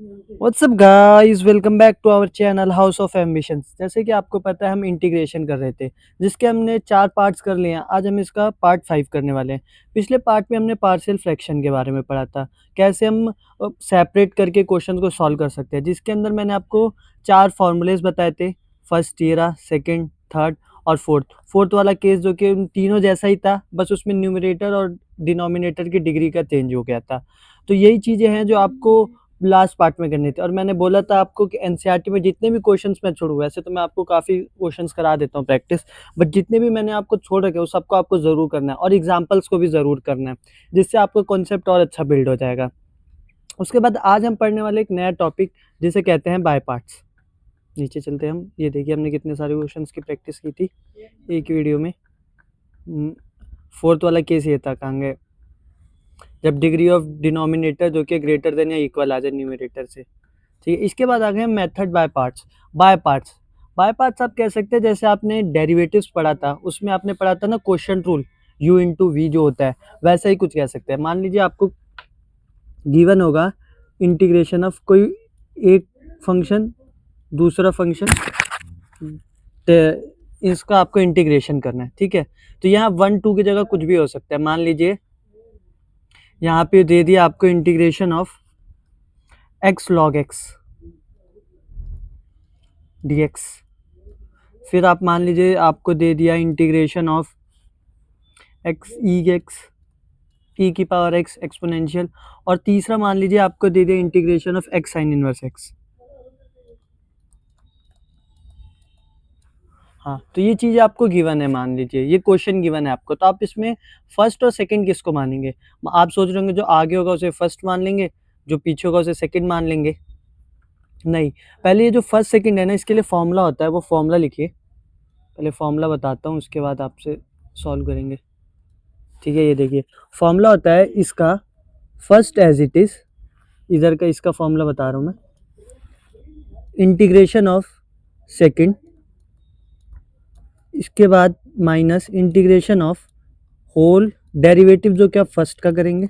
WhatsApp guys, welcome back to our channel House of Ambitions. जैसे कि आपको पता है हम इंटीग्रेशन कर रहे थे, जिसके हमने 4 पार्ट्स कर लिए हैं। आज हम इसका पार्ट 5 करने वाले हैं। पिछले पार्ट में हमने पार्शियल फ्रैक्शन के बारे में पढ़ा था, कैसे हम सेपरेट करके क्वेश्चन को सॉल्व कर सकते हैं, जिसके अंदर मैंने आपको 4 फॉर्मूलेज बताए थे। फर्स्ट ये रहा, सेकेंड, थर्ड और फोर्थ वाला केस जो कि उन तीनों जैसा ही था, बस उसमें न्यूमरेटर और डिनोमिनेटर की डिग्री का चेंज हो गया था। तो यही चीज़ें हैं जो आपको लास्ट पार्ट में करनी थी। और मैंने बोला था आपको कि एनसीईआरटी में जितने भी क्वेश्चंस मैं छोड़ूँ, वैसे तो मैं आपको काफ़ी क्वेश्चंस करा देता हूँ प्रैक्टिस, बट जितने भी मैंने आपको छोड़ रखे उस सबको आपको ज़रूर करना है और एग्जाम्पल्स को भी ज़रूर करना है, जिससे आपका कॉन्सेप्ट और अच्छा बिल्ड हो जाएगा। उसके बाद आज हम पढ़ने वाले एक नया टॉपिक जिसे कहते हैं बाय पार्ट्स। नीचे चलते हैं हम। ये देखिए हमने कितने सारे क्वेश्चंस की प्रैक्टिस की थी एक वीडियो में। फोर्थ वाला केस ये था, कहाँ गए, जब डिग्री ऑफ डिनोमिनेटर जो कि ग्रेटर देन या इक्वल आ जाए न्यूमरेटर से। ठीक है, इसके बाद आ गए method by parts. By parts आप कह सकते हैं, जैसे आपने डेरिवेटिव्स पढ़ा था, उसमें आपने पढ़ा था ना quotient rule, u into V जो होता है, वैसा ही कुछ कह सकते हैं। मान लीजिए आपको गिवन होगा इंटीग्रेशन ऑफ कोई एक फंक्शन दूसरा फंक्शन, इसका आपको इंटीग्रेशन करना है। ठीक है, तो यहाँ 1 2 की जगह कुछ भी हो सकता है। मान लीजिए यहाँ पे दे दिया आपको integration of x log x dx। फिर आप मान लीजिए आपको दे दिया इंटीग्रेशन ऑफ x की पावर x एक्सपोनेंशियल। और तीसरा मान लीजिए आपको दे दिया integration of x sine inverse x। हाँ, तो ये चीज़ आपको गिवन है, मान लीजिए ये क्वेश्चन गिवन है आपको, तो आप इसमें फर्स्ट और सेकंड किसको मानेंगे? आप सोच रहे होंगे जो आगे होगा उसे फर्स्ट मान लेंगे, जो पीछे होगा उसे सेकंड मान लेंगे। नहीं, पहले ये जो फर्स्ट सेकंड है ना, इसके लिए फॉर्मूला होता है, वो फॉर्मूला लिखिए। पहले फॉर्मूला बताता हूँ, उसके बाद आपसे सॉल्व करेंगे। ठीक है, ये देखिए फॉर्मूला होता है इसका फर्स्ट एज इट इज़, इधर का इसका फॉर्मूला बता रहा हूँ मैं, इंटीग्रेशन ऑफ सेकंड, इसके बाद minus integration of whole derivative जो कि आप फर्स्ट का करेंगे,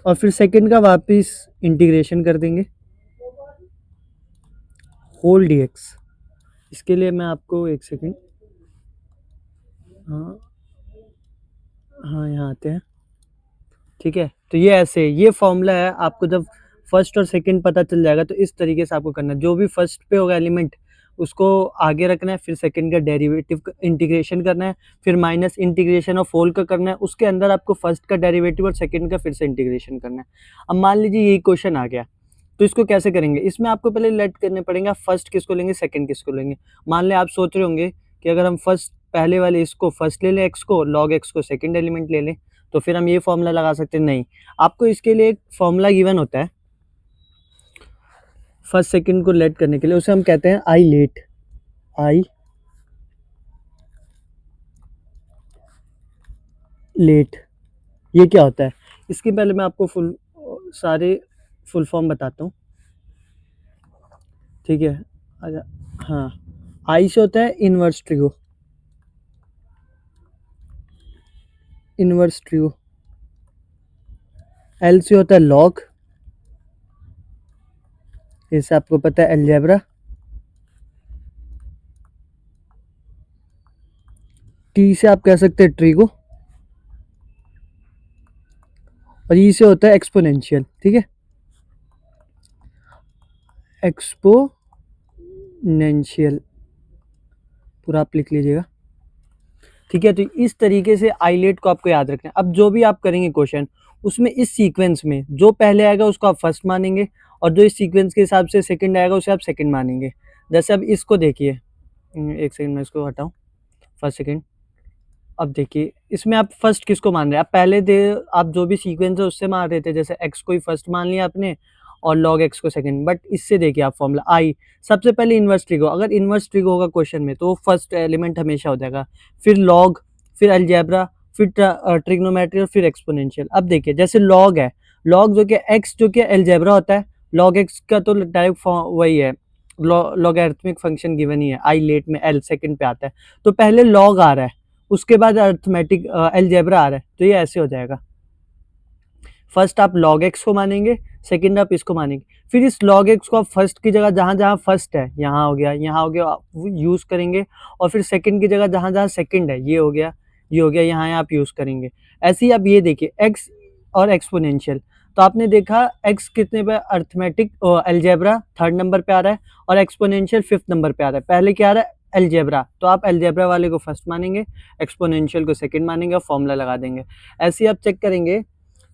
और फिर सेकंड का वापस इंटीग्रेशन कर देंगे होल डीएक्स। इसके लिए मैं आपको एक सेकंड, हाँ हाँ यहाँ आते हैं। ठीक है, तो ये ऐसे ये फॉर्मूला है। आपको जब फर्स्ट और सेकंड पता चल जाएगा तो इस तरीके से आपको करना है। जो भी फर्स्ट पे होगा एलिमेंट उसको आगे रखना है, फिर सेकंड का डेरिवेटिव का इंटीग्रेशन करना है, फिर माइनस इंटीग्रेशन ऑफ होल का करना है, उसके अंदर आपको फर्स्ट का डेरिवेटिव और सेकंड का फिर से इंटीग्रेशन करना है। अब मान लीजिए यही क्वेश्चन आ गया, तो इसको कैसे करेंगे? इसमें आपको पहले लेट करने पड़ेंगे, आप फर्स्ट किसको लेंगे, सेकंड किसको लेंगे। मान लें आप सोच रहे होंगे कि अगर हम फर्स्ट पहले वाले इसको फर्स्ट ले लें, एक्स को, लॉग एक्स को सेकंड एलिमेंट ले लें, तो फिर हम ये फॉर्मूला लगा सकते हैं। नहीं, आपको इसके लिए एक फॉर्मूला गिवन होता है फर्स्ट सेकंड को लेट करने के लिए, उसे हम कहते हैं आई लेट। ये क्या होता है? इसके पहले मैं आपको सारे फुल फॉर्म बताता हूँ। ठीक है, अच्छा, हाँ, आई से होता है इनवर्स ट्रियो, एल से होता है लॉग, इससे आपको पता है अलजेब्रा, टी से आप कह सकते हैं ट्रिगो, और ई से होता है एक्सपोनेंशियल। ठीक है, एक्सपोनेंशियल पूरा आप लिख लीजिएगा। ठीक है, तो इस तरीके से आइलेट को आपको याद रखना है। अब जो भी आप करेंगे क्वेश्चन, उसमें इस सीक्वेंस में जो पहले आएगा उसको आप फर्स्ट मानेंगे, और जो इस सीक्वेंस के हिसाब से सेकंड आएगा उसे आप सेकंड मानेंगे। जैसे अब इसको देखिए, एक सेकंड में इसको हटाऊं, फर्स्ट सेकंड। अब देखिए इसमें आप फर्स्ट किसको मान रहे हैं? आप पहले दे आप जो भी सीक्वेंस है उससे मान रहे थे, जैसे एक्स को ही फर्स्ट मान लिया आपने और लॉग एक्स को सेकंड। बट इससे देखिए आप फॉर्मूला आई, सबसे पहले इन्वर्स ट्रिगो, अगर इन्वर्स ट्रिगो होगा क्वेश्चन में तो वो फर्स्ट एलिमेंट हमेशा हो जाएगा, फिर लॉग, फिर अलजेब्रा, फिर ट्रिग्नोमेट्री और फिर एक्सपोनेंशियल। अब देखिए जैसे लॉग है, लॉग जो कि एक्स जो कि अलजेब्रा होता है, लॉग एक्स का तो डायरेक्ट वही है, लॉगरिथमिक फंक्शन गिवन ही है, आई लेट में एल सेकंड पे आता है, तो पहले लॉग आ रहा है, उसके बाद अर्थमेटिक अलजेब्रा आ रहा है, तो ये ऐसे हो जाएगा। फर्स्ट आप log x को मानेंगे, सेकंड आप इसको मानेंगे। फिर इस log x को आप फर्स्ट की जगह जहाँ-जहाँ फर्स्ट है, यहाँ हो गया, यहाँ हो गया, आप यूज़ करेंगे और फिर सेकंड की जगह जहाँ-जहाँ सेकंड है, ये हो गया, ये हो गया, यहाँ आप यूज़ करेंगे। ऐसे ही आप ये देखिए x और एक्सपोनेंशियल, तो आपने देखा x कितने पे अरिथमेटिक अलजेब्रा थर्ड नंबर पे आ रहा है और एक्सपोनेंशियल फिफ्थ नंबर पे आ रहा है। पहले क्या आ रहा है? अलजेब्रा, तो आप अलजेब्रा वाले को फर्स्ट मानेंगे, एक्सपोनेंशियल को सेकंड मानेंगे और फॉर्मूला लगा देंगे। ऐसे ही आप चेक करेंगे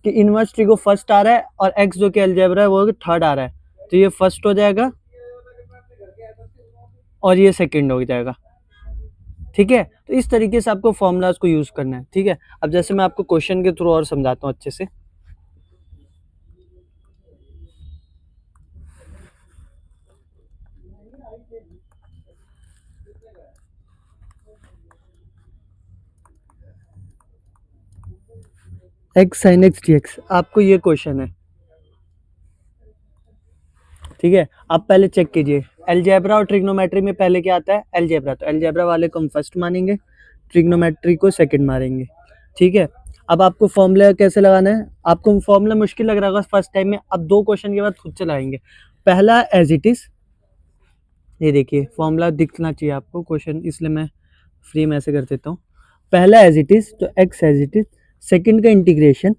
कि इनवर्स ट्री को फर्स्ट आ रहा है और x जो कि अलजेब्रा है वो थर्ड आ रहा है, तो ये फर्स्ट हो जाएगा और ये सेकंड हो जाएगा। ठीक है, तो इस तरीके से आपको फॉर्मूलाज को यूज़ करना है। ठीक है, अब जैसे मैं आपको क्वेश्चन के थ्रू और समझाता हूँ अच्छे से। x sin x dx, आपको ये क्वेश्चन है। ठीक है, आप पहले चेक कीजिए अलजेब्रा और ट्रिग्नोमेट्री में पहले क्या आता है? अलजेब्रा, तो अलजेब्रा वाले को हम फर्स्ट मानेंगे, ट्रिग्नोमेट्री को सेकंड मारेंगे। ठीक है, अब आपको फॉर्मूला कैसे लगाना है? आपको फॉर्मूला मुश्किल लग रहा होगा फर्स्ट टाइम में, अब 2 क्वेश्चन के बाद खुद से लगाएंगे। पहला एज इट इज, ये देखिए फॉर्मूला दिखना चाहिए आपको क्वेश्चन, इसलिए मैं फ्री में ऐसे कर देता हूँ। पहला एज इट इज, तो x as it is, second का इंटीग्रेशन,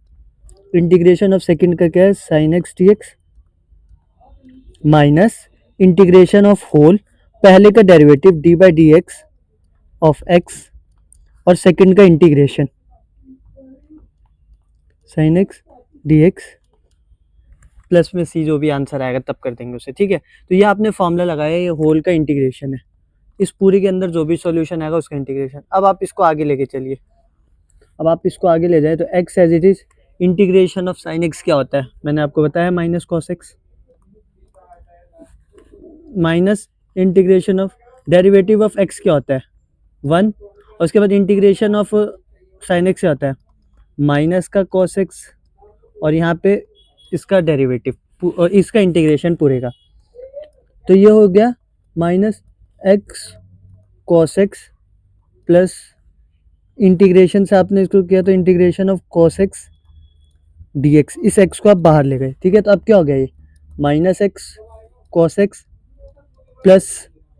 इंटीग्रेशन ऑफ सेकंड का क्या है? Sine x D x minus integration of whole, पहले का derivative D by D X of X और सेकंड का integration sine x D X plus में C, जो भी आंसर आएगा तब कर देंगे उसे। ठीक है, तो ये आपने फॉर्मूला लगाया, ये होल का इंटीग्रेशन है, इस पूरे के अंदर जो भी सॉल्यूशन आएगा उसका इंटीग्रेशन। अब आप इसको आगे लेके चलिए, अब आप इसको आगे ले जाए तो x as it is, integration of sine x क्या होता है? मैंने आपको बताया minus cos x, minus integration of derivative of x क्या होता है? 1, और उसके बाद इंटीग्रेशन ऑफ साइन x क्या होता है? माइनस का कॉस x और यहाँ पे इसका डेरिवेटिव और इसका इंटीग्रेशन पूरे का, तो ये हो गया minus x cos x plus integration से आपने इसको किया तो integration of cos x D x, इस एक्स को आप बाहर ले गए। ठीक है, तो अब क्या हो गया? ये minus x cos x plus,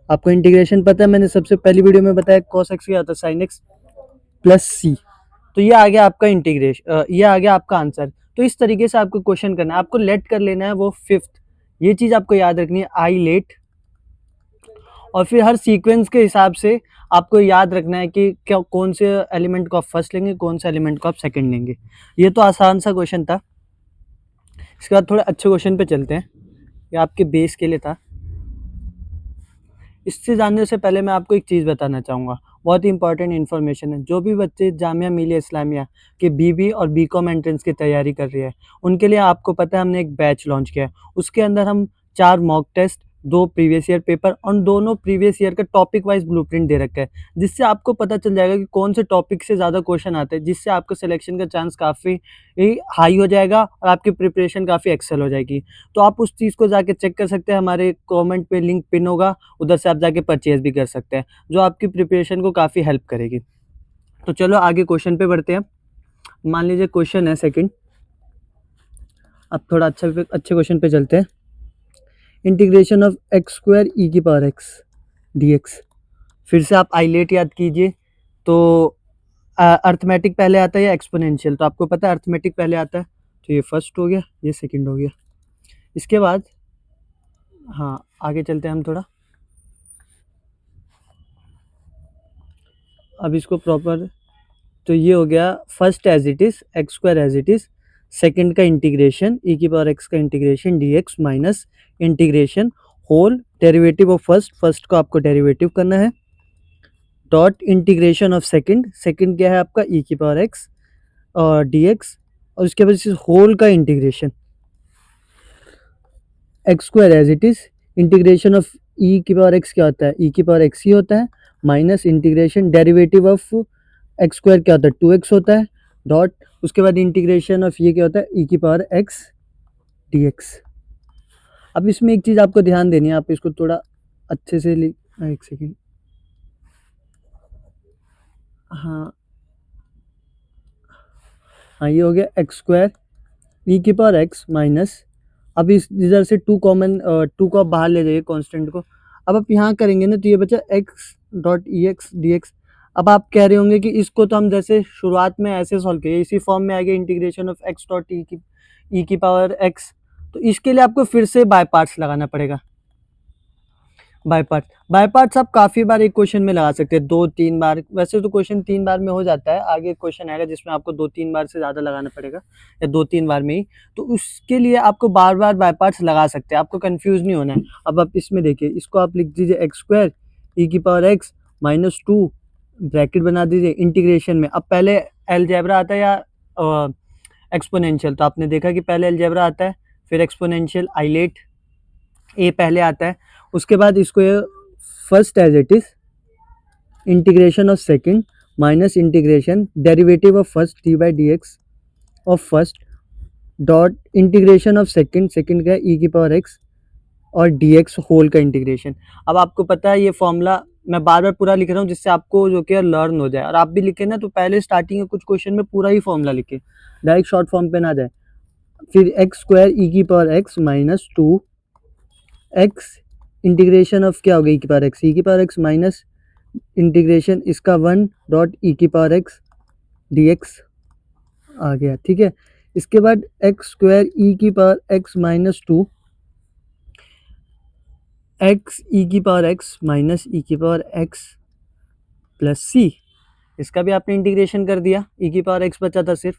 आपको इंटीग्रेशन पता है, मैंने सबसे पहली वीडियो में बताया कॉस एक्स क्या होता है? साइन एक्स प्लस सी, तो ये आ गया आपका इंटीग्रेशन, ये आ गया आपका आंसर। तो इस तरीके से आपको क्वेश्चन करना है, आपको लेट कर लेना है वो फिफ्थ, ये चीज़ आपको याद रखनी है, आई लेट, और फिर हर सीक्वेंस के हिसाब से आपको याद रखना है कि क्या कौन से एलिमेंट को आप फर्स्ट लेंगे, कौन से एलिमेंट को आप सेकंड लेंगे। ये तो आसान सा क्वेश्चन था। इसके बाद थोड़े अच्छे क्वेश्चन पे चलते हैं, ये आपके बेस के लिए था। इससे जानने से पहले मैं आपको एक चीज़ बताना चाहूँगा, बहुत ही इंपॉर्टेंट इन्फॉर्मेशन है। जो भी बच्चे जामिया मिलिया इस्लामिया के बीबी और बीकॉम एंट्रेंस की तैयारी कर रही है, उनके लिए आपको पता है हमने एक बैच लॉन्च किया है। उसके अंदर हम 4 mock test, 2 previous year paper और दोनों प्रीवियस ईयर का टॉपिक वाइज ब्लूप्रिंट दे रखा है, जिससे आपको पता चल जाएगा कि कौन से टॉपिक से ज़्यादा क्वेश्चन आते हैं, जिससे आपका सिलेक्शन का चांस काफ़ी हाई हो जाएगा और आपकी प्रिपरेशन काफ़ी एक्सेल हो जाएगी। तो आप उस चीज़ को जाके चेक कर सकते हैं, हमारे कमेंट पे लिंक पिन होगा, उधर से आप जाके परचेज़ भी कर सकते हैं, जो आपकी प्रिपरेशन को काफ़ी हेल्प करेगी। तो चलो आगे क्वेश्चन पे बढ़ते हैं। मान लीजिए क्वेश्चन है सेकंड, अब थोड़ा अच्छे क्वेश्चन पे चलते हैं। इंटीग्रेशन ऑफ एक्स स्क्वायर ई की पावर एक्स डी एक्स, फिर से आप आइलेट याद कीजिए, तो अर्थमेटिक पहले आता है या एक्सपोनेंशियल? तो आपको पता है अर्थमेटिक पहले आता है, तो ये फर्स्ट हो गया, ये सेकंड हो गया। इसके बाद हाँ आगे चलते हैं हम थोड़ा, अब इसको प्रॉपर, तो ये हो गया first as it is, x square as it is, second का इंटीग्रेशन ई की पावर एक्स का integration d x minus integration whole derivative of first, first को आपको डेरिवेटिव करना है, dot integration of second, second क्या है आपका ई की पावर एक्स और डी एक्स, और उसके बाद इस होल का integration x square as it is, integration of e की पावर एक्स क्या होता है? ई की पावर एक्स ही होता है, minus integration derivative of x square क्या होता है? 2x होता है, डॉट उसके बाद इंटीग्रेशन ऑफ ये क्या होता है? ई की पावर एक्स डी एक्स। अब इसमें एक चीज़ आपको ध्यान देनी है, आप इसको थोड़ा अच्छे से एक सेकेंड, हाँ हाँ, ये हो गया एक्स स्क्वायर ई की पावर एक्स माइनस अब इस इधर से टू कॉमन, टू को आप बाहर ले जाइए कांस्टेंट को। अब आप यहाँ करेंगे ना तो ये बचा x dot E x D x. अब आप कह रहे होंगे कि इसको तो हम जैसे शुरुआत में ऐसे सॉल्व किए, इसी फॉर्म में आ गया integration of x dot E की पावर एक्स। तो इसके लिए आपको फिर से बाय पार्ट्स लगाना पड़ेगा। बाय पार्ट्स आप काफ़ी बार एक क्वेश्चन में लगा सकते हैं, 2-3 बार। वैसे तो क्वेश्चन 3 बार में हो जाता है, आगे एक क्वेश्चन आएगा जिसमें आपको 2-3 बार से ज़्यादा लगाना पड़ेगा, या 2-3 बार में ही। तो उसके लिए आपको बार-बार बाय पार्ट्स लगा सकते हैं, आपको कन्फ्यूज़ नहीं होना है। अब आप इसमें देखिए, इसको आप लिख दीजिए एक्स स्क्वायर ई की पावर एक्स माइनस 2, ब्रैकेट बना दीजिए इंटीग्रेशन में। अब पहले अलजेब्रा आता है या एक्सपोनेंशियल? तो आपने देखा कि पहले अलजेब्रा आता है, फिर एक्सपोनेंशियल, आइलेट ए पहले आता है। उसके बाद इसको ये first as it is integration of second minus integration derivative of first D by D X of first dot integration of second, second का ई की पावर एक्स और डी एक्स होल का इंटीग्रेशन। अब आपको पता है ये फॉर्मूला मैं बार बार पूरा लिख रहा हूँ जिससे आपको जो कि लर्न हो जाए, और आप भी लिखे ना तो पहले स्टार्टिंग में कुछ क्वेश्चन में पूरा ही फॉर्मूला लिखे, डायरेक्ट शॉर्ट फॉर्म पे ना जाए। फिर एक्स स्क्वायर ई की power x minus 2 x integration of क्या हो गई ई की पावर एक्स माइनस इंटीग्रेशन इसका 1 डॉट ई की पावर एक्स डी एक्स आ गया, ठीक है। इसके बाद एक्स स्क्वायर ई की power x minus 2 x e की पावर एक्स माइनस ई की पावर एक्स प्लस सी, इसका भी आपने इंटीग्रेशन कर दिया, ई की पावर एक्स बचा था सिर्फ।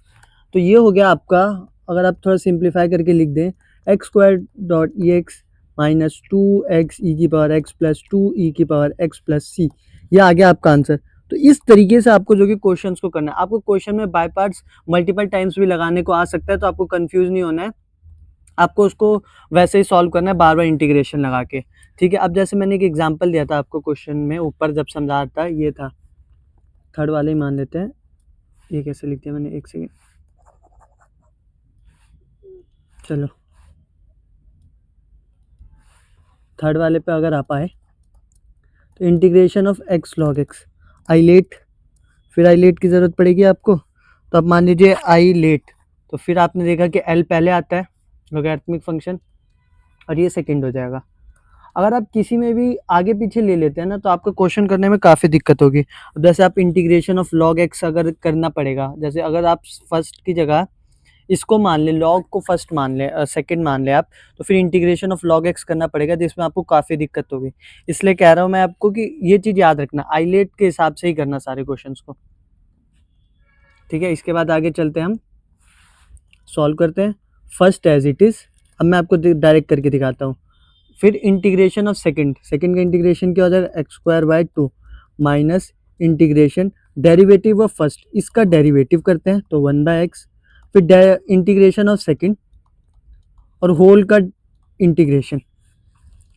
तो ये हो गया आपका, अगर आप थोड़ा सिंप्लीफाई करके लिख दें, x square dot E x minus 2x ई की पावर एक्स प्लस 2 ई की पावर एक्स प्लस सी, ये आ गया आपका आंसर। तो इस तरीके से आपको जो कि क्वेश्चंस को करना है। आपको क्वेश्चन में बाय पार्ट्स मल्टीपल टाइम्स भी लगाने को आ सकता है, तो आपको कंफ्यूज नहीं होना है, आपको उसको वैसे ही सॉल्व करना है बार बार इंटीग्रेशन लगा के, ठीक है। अब जैसे मैंने एक एग्जांपल दिया था आपको क्वेश्चन में ऊपर जब समझा रहा था, ये था थर्ड वाले ही मान लेते हैं, ये कैसे लिख दिया मैंने, एक सेकेंड, चलो थर्ड वाले पे अगर आप आए तो integration of X log X ILATE, फिर आइलेट की ज़रूरत पड़ेगी आपको, तो अब मान लीजिए आइलेट, तो फिर आपने देखा कि एल पहले आता है लॉगरिथमिक फंक्शन, और ये सेकंड हो जाएगा। अगर आप किसी में भी आगे पीछे ले लेते हैं ना तो आपको क्वेश्चन करने में काफ़ी दिक्कत होगी। जैसे आप इंटीग्रेशन ऑफ लॉग एक्स अगर करना पड़ेगा, जैसे अगर आप फर्स्ट की जगह इसको मान ले, लॉग को फर्स्ट मान ले, सेकंड मान ले आप, तो फिर इंटीग्रेशन ऑफ लॉग एक्स करना पड़ेगा जिसमें आपको काफ़ी दिक्कत होगी। इसलिए कह रहा हूँ मैं आपको कि ये चीज़ याद रखना, आइलेट के हिसाब से ही करना सारे क्वेश्चंस को, ठीक है। इसके बाद आगे चलते हैं, हम सॉल्व करते हैं फर्स्ट एज इट इज़। अब मैं आपको डायरेक्ट करके दिखाता हूँ। फिर इंटीग्रेशन ऑफ सेकंड, सेकंड का इंटीग्रेशन क्या हो जाएगा, x square by 2 minus integration derivative of first, इसका डेरिवेटिव करते हैं तो 1/x, फिर इंटीग्रेशन ऑफ सेकंड और होल का इंटीग्रेशन,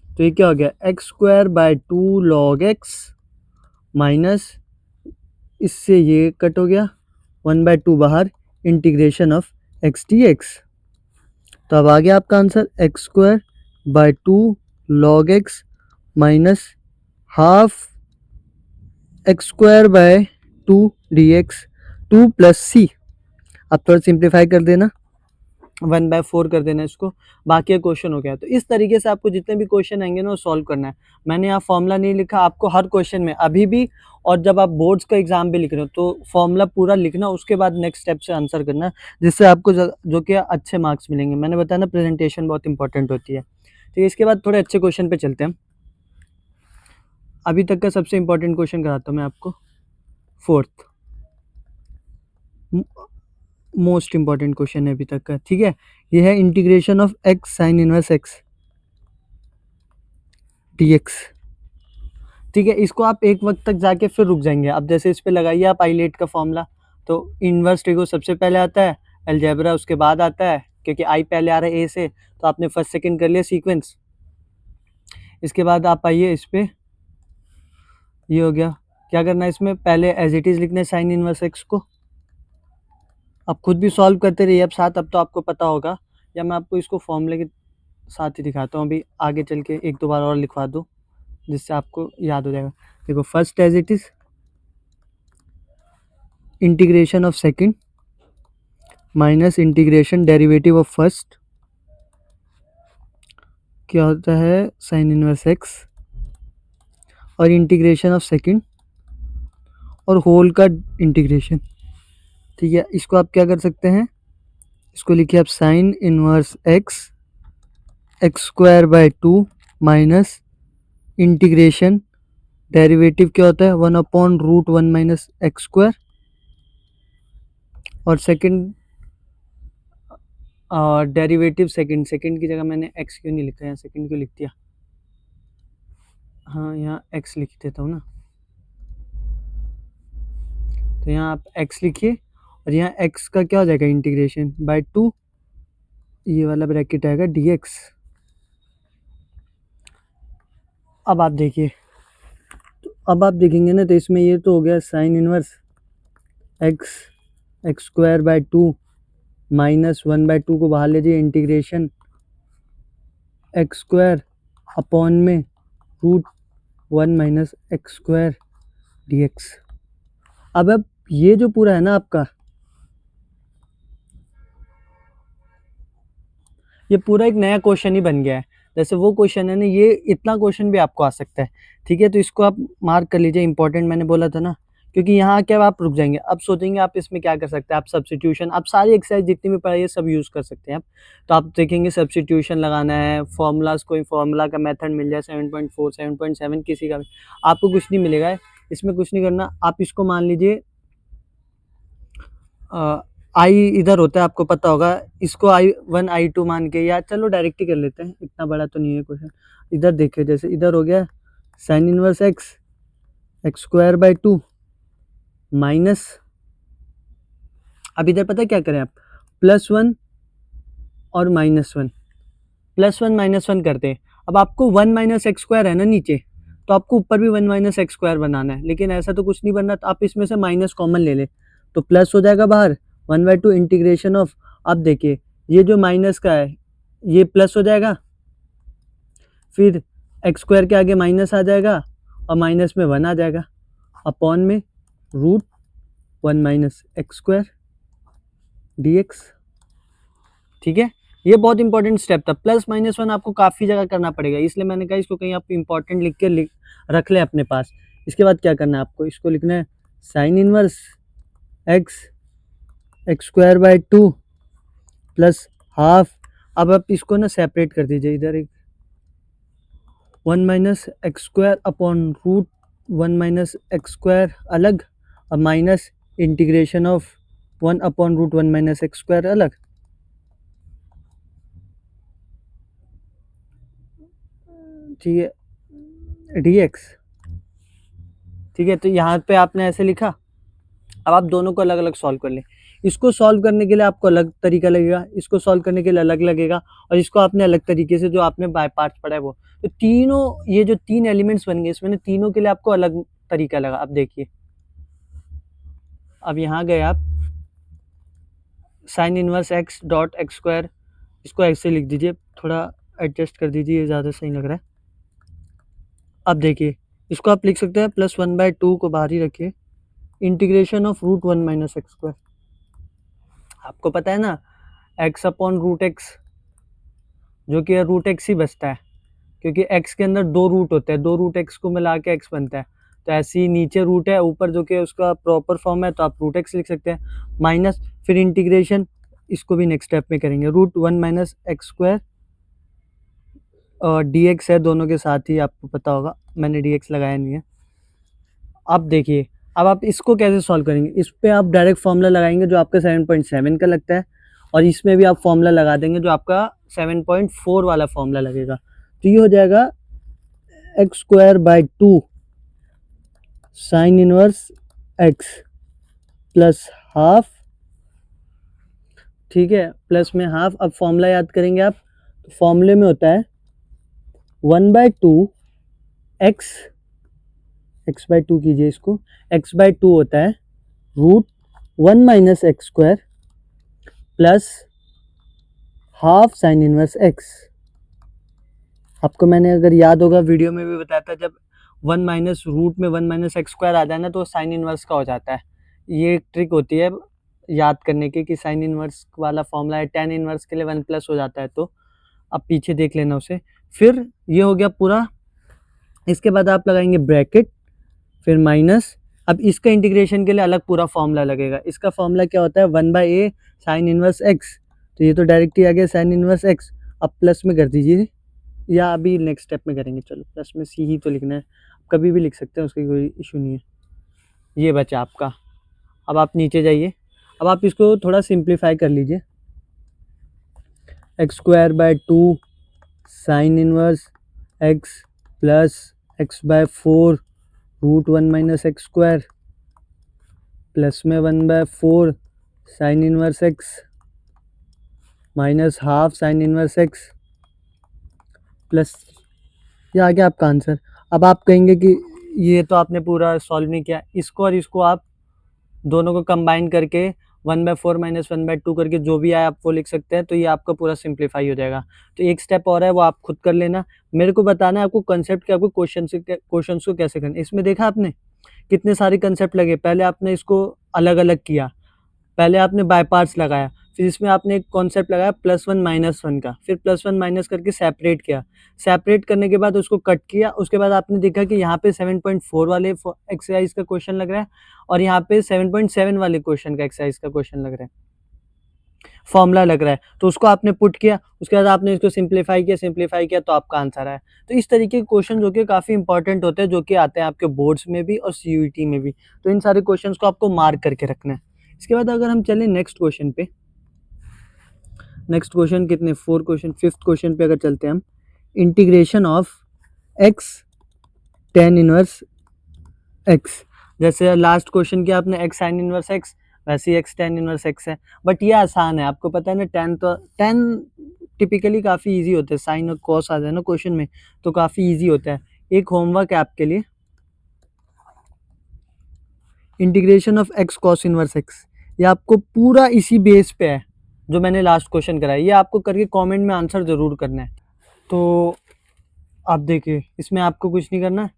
तो ये क्या हो गया, x square by 2 log x minus, इससे ये कट हो गया, 1/2 बाहर, integration of x D x. तो अब आ गया आपका answer x square by 2 log x minus half x square by 2 d x 2 plus c. अब थोड़ा सिंप्लीफाई कर देना, 1/4 कर देना इसको, बाकी क्वेश्चन हो गया। तो इस तरीके से आपको जितने भी क्वेश्चन आएंगे ना वो सॉल्व करना है। मैंने यहाँ फॉर्मूला नहीं लिखा, आपको हर क्वेश्चन में अभी भी, और जब आप बोर्ड्स का एग्जाम भी लिख रहे हो तो फॉर्मूला पूरा लिखना, उसके बाद नेक्स्ट स्टेप से आंसर करना, जिससे आपको जो कि अच्छे मार्क्स मिलेंगे। मैंने बताया ना प्रेजेंटेशन बहुत इंपॉर्टेंट होती है। तो इसके बाद थोड़े अच्छे क्वेश्चन पे चलते हैं। अभी तक का सबसे इंपॉर्टेंट क्वेश्चन कराता हूँ मैं आपको, फोर्थ मोस्ट इंपॉर्टेंट क्वेश्चन है अभी तक का, ठीक है। ये है integration of x sine inverse x dx, ठीक है। इसको आप एक वक्त तक जाके फिर रुक जाएंगे। अब जैसे इस पे लगाइए आप आइलेट का फॉर्मूला, तो इनवर्स ट्रिगो सबसे पहले आता है, अलजेब्रा उसके बाद आता है, क्योंकि आई पहले आ रहा है ए से, तो आपने फर्स्ट सेकंड कर लिया सीक्वेंस। इसके बाद आप आइए इस पे, ये हो गया, क्या करना है इसमें, पहले एज इट इज़ लिखना है साइन इनवर्स एक्स को। आप खुद भी सॉल्व करते रहिए अब साथ, अब तो आपको पता होगा, या मैं आपको इसको फॉर्मूले के साथ ही दिखाता हूँ, अभी आगे चल के एक दो बार और लिखवा दूँ जिससे आपको याद हो जाएगा। देखो first as it is integration of second minus integration derivative of first क्या होता है साइन इनवर्स एक्स और इंटीग्रेशन ऑफ सेकंड और होल का इंटीग्रेशन। ठीक है, इसको आप क्या कर सकते हैं, इसको लिखिए आप sign inverse x x square by 2 minus integration, derivative क्या होता है 1/√1 माइनस एक्स स्क्वायर, और सेकंड डेरिवेटिव सेकंड की जगह मैंने एक्स क्यों नहीं लिखा, यहाँ सेकंड क्यों लिख दिया, हाँ यहाँ एक्स लिख देता हूँ ना, तो यहाँ आप एक्स लिखिए और यहाँ एक्स का क्या हो जाएगा इंटीग्रेशन बाय 2, ये वाला ब्रैकेट आएगा dx। अब आप देखिए, तो अब आप देखेंगे ना, तो इसमें ये तो हो गया sign inverse x x square by 2 minus 1/2 को बाहर लीजिए, इंटीग्रेशन एक्स स्क्वायर अपॉन में √1 माइनस एक्स स्क्वायर dx। अब ये जो पूरा है ना आपका, ये पूरा एक नया क्वेश्चन ही बन गया है। जैसे वो क्वेश्चन है ना, ये इतना क्वेश्चन भी आपको आ सकता है। ठीक है, तो इसको आप मार्क कर लीजिए, इंपॉर्टेंट मैंने बोला था ना, क्योंकि यहाँ क्या आप रुक जाएंगे, अब सोचेंगे आप इसमें क्या कर सकते हैं, आप सब्स्टिट्यूशन, आप सारी एक्सरसाइज जितनी भी पढ़ाई है सब यूज़ कर सकते हैं आप। तो आप देखेंगे सब्स्टिट्यूशन लगाना है, फॉर्मूलाज, कोई फॉर्मूला का मेथड मिल जाए 7.4 7.7 किसी का भी, आपको कुछ नहीं मिलेगा इसमें, कुछ नहीं करना। आप इसको मान लीजिए आई इधर होता है, आपको पता होगा, इसको I1 I2 मान के, या चलो डायरेक्ट ही कर लेते हैं, इतना बड़ा तो नहीं है क्वेश्चन। इधर देखिए, जैसे इधर हो गया sign inverse x x square by 2 minus, अब इधर पता क्या करें आप, +1 और -1, +1 -1 करते हैं। अब आपको 1 माइनस एक्स स्क्वायर है ना नीचे, तो आपको ऊपर भी 1 माइनस एक्स स्क्वायर बनाना है, लेकिन ऐसा तो कुछ नहीं बनना, तो आप इसमें से माइनस कॉमन ले लें, तो प्लस हो जाएगा बाहर 1/2 इंटीग्रेशन ऑफ, अब देखिए ये जो माइनस का है ये प्लस हो जाएगा, फिर एक्स स्क्वायर के आगे माइनस आ जाएगा और माइनस में 1 आ जाएगा, अपॉन में √1 माइनस एक्स स्क्वायर dx। ठीक है, ये बहुत इंपॉर्टेंट स्टेप था, +-1 आपको काफ़ी जगह करना पड़ेगा, इसलिए मैंने कहा इसको कहीं आप इंपॉर्टेंट लिख के रख लें अपने पास। इसके बाद क्या करना है आपको, इसको लिखना है sine inverse x x square by 2 plus half, अब आप इसको ना सेपरेट कर दीजिए, इधर एक 1 minus x square upon √1 minus x square अलग, और minus integration of 1/√1 minus x square अलग। ठीक है, dx। ठीक है, तो यहाँ पे आपने ऐसे लिखा, अब आप दोनों को अलग अलग सॉल्व कर लें। इसको सॉल्व करने के लिए आपको अलग तरीका लगेगा, इसको सॉल्व करने के लिए अलग लगेगा, और इसको आपने अलग तरीके से, जो आपने बाय पार्ट्स पढ़ा है वो, तो तीनों ये जो 3 एलिमेंट्स बन गए इसमें ना, तीनों के लिए आपको अलग तरीका लगा। अब देखिए, अब यहाँ गए आप, sign inverse x dot x square, इसको ऐसे लिख दीजिए, थोड़ा एडजस्ट कर दीजिए, ये ज़्यादा सही लग रहा है। अब देखिए, इसको आप लिख सकते हैं +1/2 को बाहर ही रखिए, integration of √1 minus x square. आपको पता है ना, x अपॉन √x, जो कि √x ही बचता है, क्योंकि x के अंदर 2 रूट होते हैं, 2 रूट x को मिला के x बनता है, तो ऐसे ही नीचे रूट है, ऊपर जो कि उसका प्रॉपर फॉर्म है, तो आप √x लिख सकते हैं, माइनस फिर इंटीग्रेशन, इसको भी नेक्स्ट स्टेप में करेंगे, √1 माइनस एक्स स्क्वायर और dx है, दोनों के साथ ही, आपको पता होगा मैंने dx लगाया नहीं है। अब देखिए, अब आप इसको कैसे सॉल्व करेंगे, इस पे आप डायरेक्ट फॉर्मूला लगाएंगे जो आपका 7.7 का लगता है, और इसमें भी आप फॉर्मूला लगा देंगे जो आपका 7.4 वाला फॉर्मूला लगेगा, तो ये हो जाएगा x square by 2 sign inverse x plus half. ठीक है, प्लस में हाफ, अब फॉर्मूला याद करेंगे आप, तो फॉर्मूले में होता है 1/2 एक्स, x/2 कीजिए इसको, x/2 होता है √1 minus x square plus half sine inverse x. आपको मैंने अगर याद होगा वीडियो में भी बताया था, जब 1 माइनस रूट में 1 माइनस एक्स स्क्वायर आ जाए ना, तो साइन इनवर्स का हो जाता है। ये एक ट्रिक होती है याद करने की, कि साइन इनवर्स वाला फॉर्मूला है, tan इनवर्स के लिए 1 प्लस हो जाता है, तो अब पीछे देख लेना उसे। फिर ये हो गया पूरा। इसके बाद आप लगाएंगे ब्रैकेट, फिर माइनस। अब इसका इंटीग्रेशन के लिए अलग पूरा फॉर्मूला लगेगा। इसका फॉर्मूला क्या होता है, 1/a साइन इनवर्स एक्स। तो ये तो डायरेक्ट ही आ गया साइन इनवर्स एक्स। अब प्लस में कर दीजिए, या अभी नेक्स्ट स्टेप में करेंगे, चलो प्लस में सी ही तो लिखना है, कभी भी लिख सकते हैं, उसकी कोई इशू नहीं है। ये बचा आपका। अब आप नीचे जाइए, अब आप इसको थोड़ा सिंप्लीफाई कर लीजिए। x²/2 sine inverse x plus x/4 √1 - x² plus में 1/4 sine inverse x minus half sine inverse x plus, ये आ गया आपका आंसर। अब आप कहेंगे कि ये तो आपने पूरा सॉल्व नहीं किया, इसको और इसको आप दोनों को कंबाइन करके 1/4 माइनस 1/2 करके जो भी आए आप वो लिख सकते हैं, तो ये आपका पूरा सिंप्लीफाई हो जाएगा। तो एक स्टेप और है, वो आप खुद कर लेना। मेरे को बताना है आपको कंसेप्ट क्या, आपको क्वेश्चन को कैसे करना है। इसमें देखा आपने कितने सारे कंसेप्ट लगे। पहले आपने इसको अलग अलग किया, पहले आपने बाय पार्ट्स लगाया, फिर इसमें आपने एक कॉन्सेप्ट लगाया +1 -1 का, फिर +1 माइनस करके सेपरेट किया। सेपरेट करने के बाद उसको कट किया, उसके बाद आपने देखा कि यहाँ पे 7.4 वाले एक्सरसाइज का क्वेश्चन लग रहा है और यहाँ पे 7.7 वाले क्वेश्चन का एक्सरसाइज का क्वेश्चन लग रहा है, फॉर्मूला लग रहा है। तो उसको आपने पुट किया, उसके बाद आपने इसको सिंप्लीफाई किया तो आपका आंसर आया। तो इस तरीके के क्वेश्चन जो कि काफ़ी इंपॉर्टेंट होते हैं, जो कि आते हैं आपके बोर्ड्स में भी और सीयूईटी में भी। तो इन सारे क्वेश्चन को आपको मार्क करके रखना है। इसके बाद अगर हम चलें नेक्स्ट क्वेश्चन पे, नेक्स्ट क्वेश्चन कितने 4 क्वेश्चन, 5th क्वेश्चन पे अगर चलते हैं हम, integration of x tan inverse x। जैसे लास्ट क्वेश्चन किया आपने x sin इनवर्स x, वैसे ही x tan इनवर्स x है। बट ये आसान है, आपको पता है ना, tan टिपिकली काफ़ी इजी होता है, साइन और कॉस आ जाए ना क्वेश्चन में तो काफ़ी इजी होता है। एक होमवर्क है आपके लिए, integration of x cos inverse x। ये आपको पूरा इसी बेस पे है जो मैंने लास्ट क्वेश्चन कराया, ये आपको करके कमेंट में आंसर ज़रूर करना है। तो आप देखिए, इसमें आपको कुछ नहीं करना है,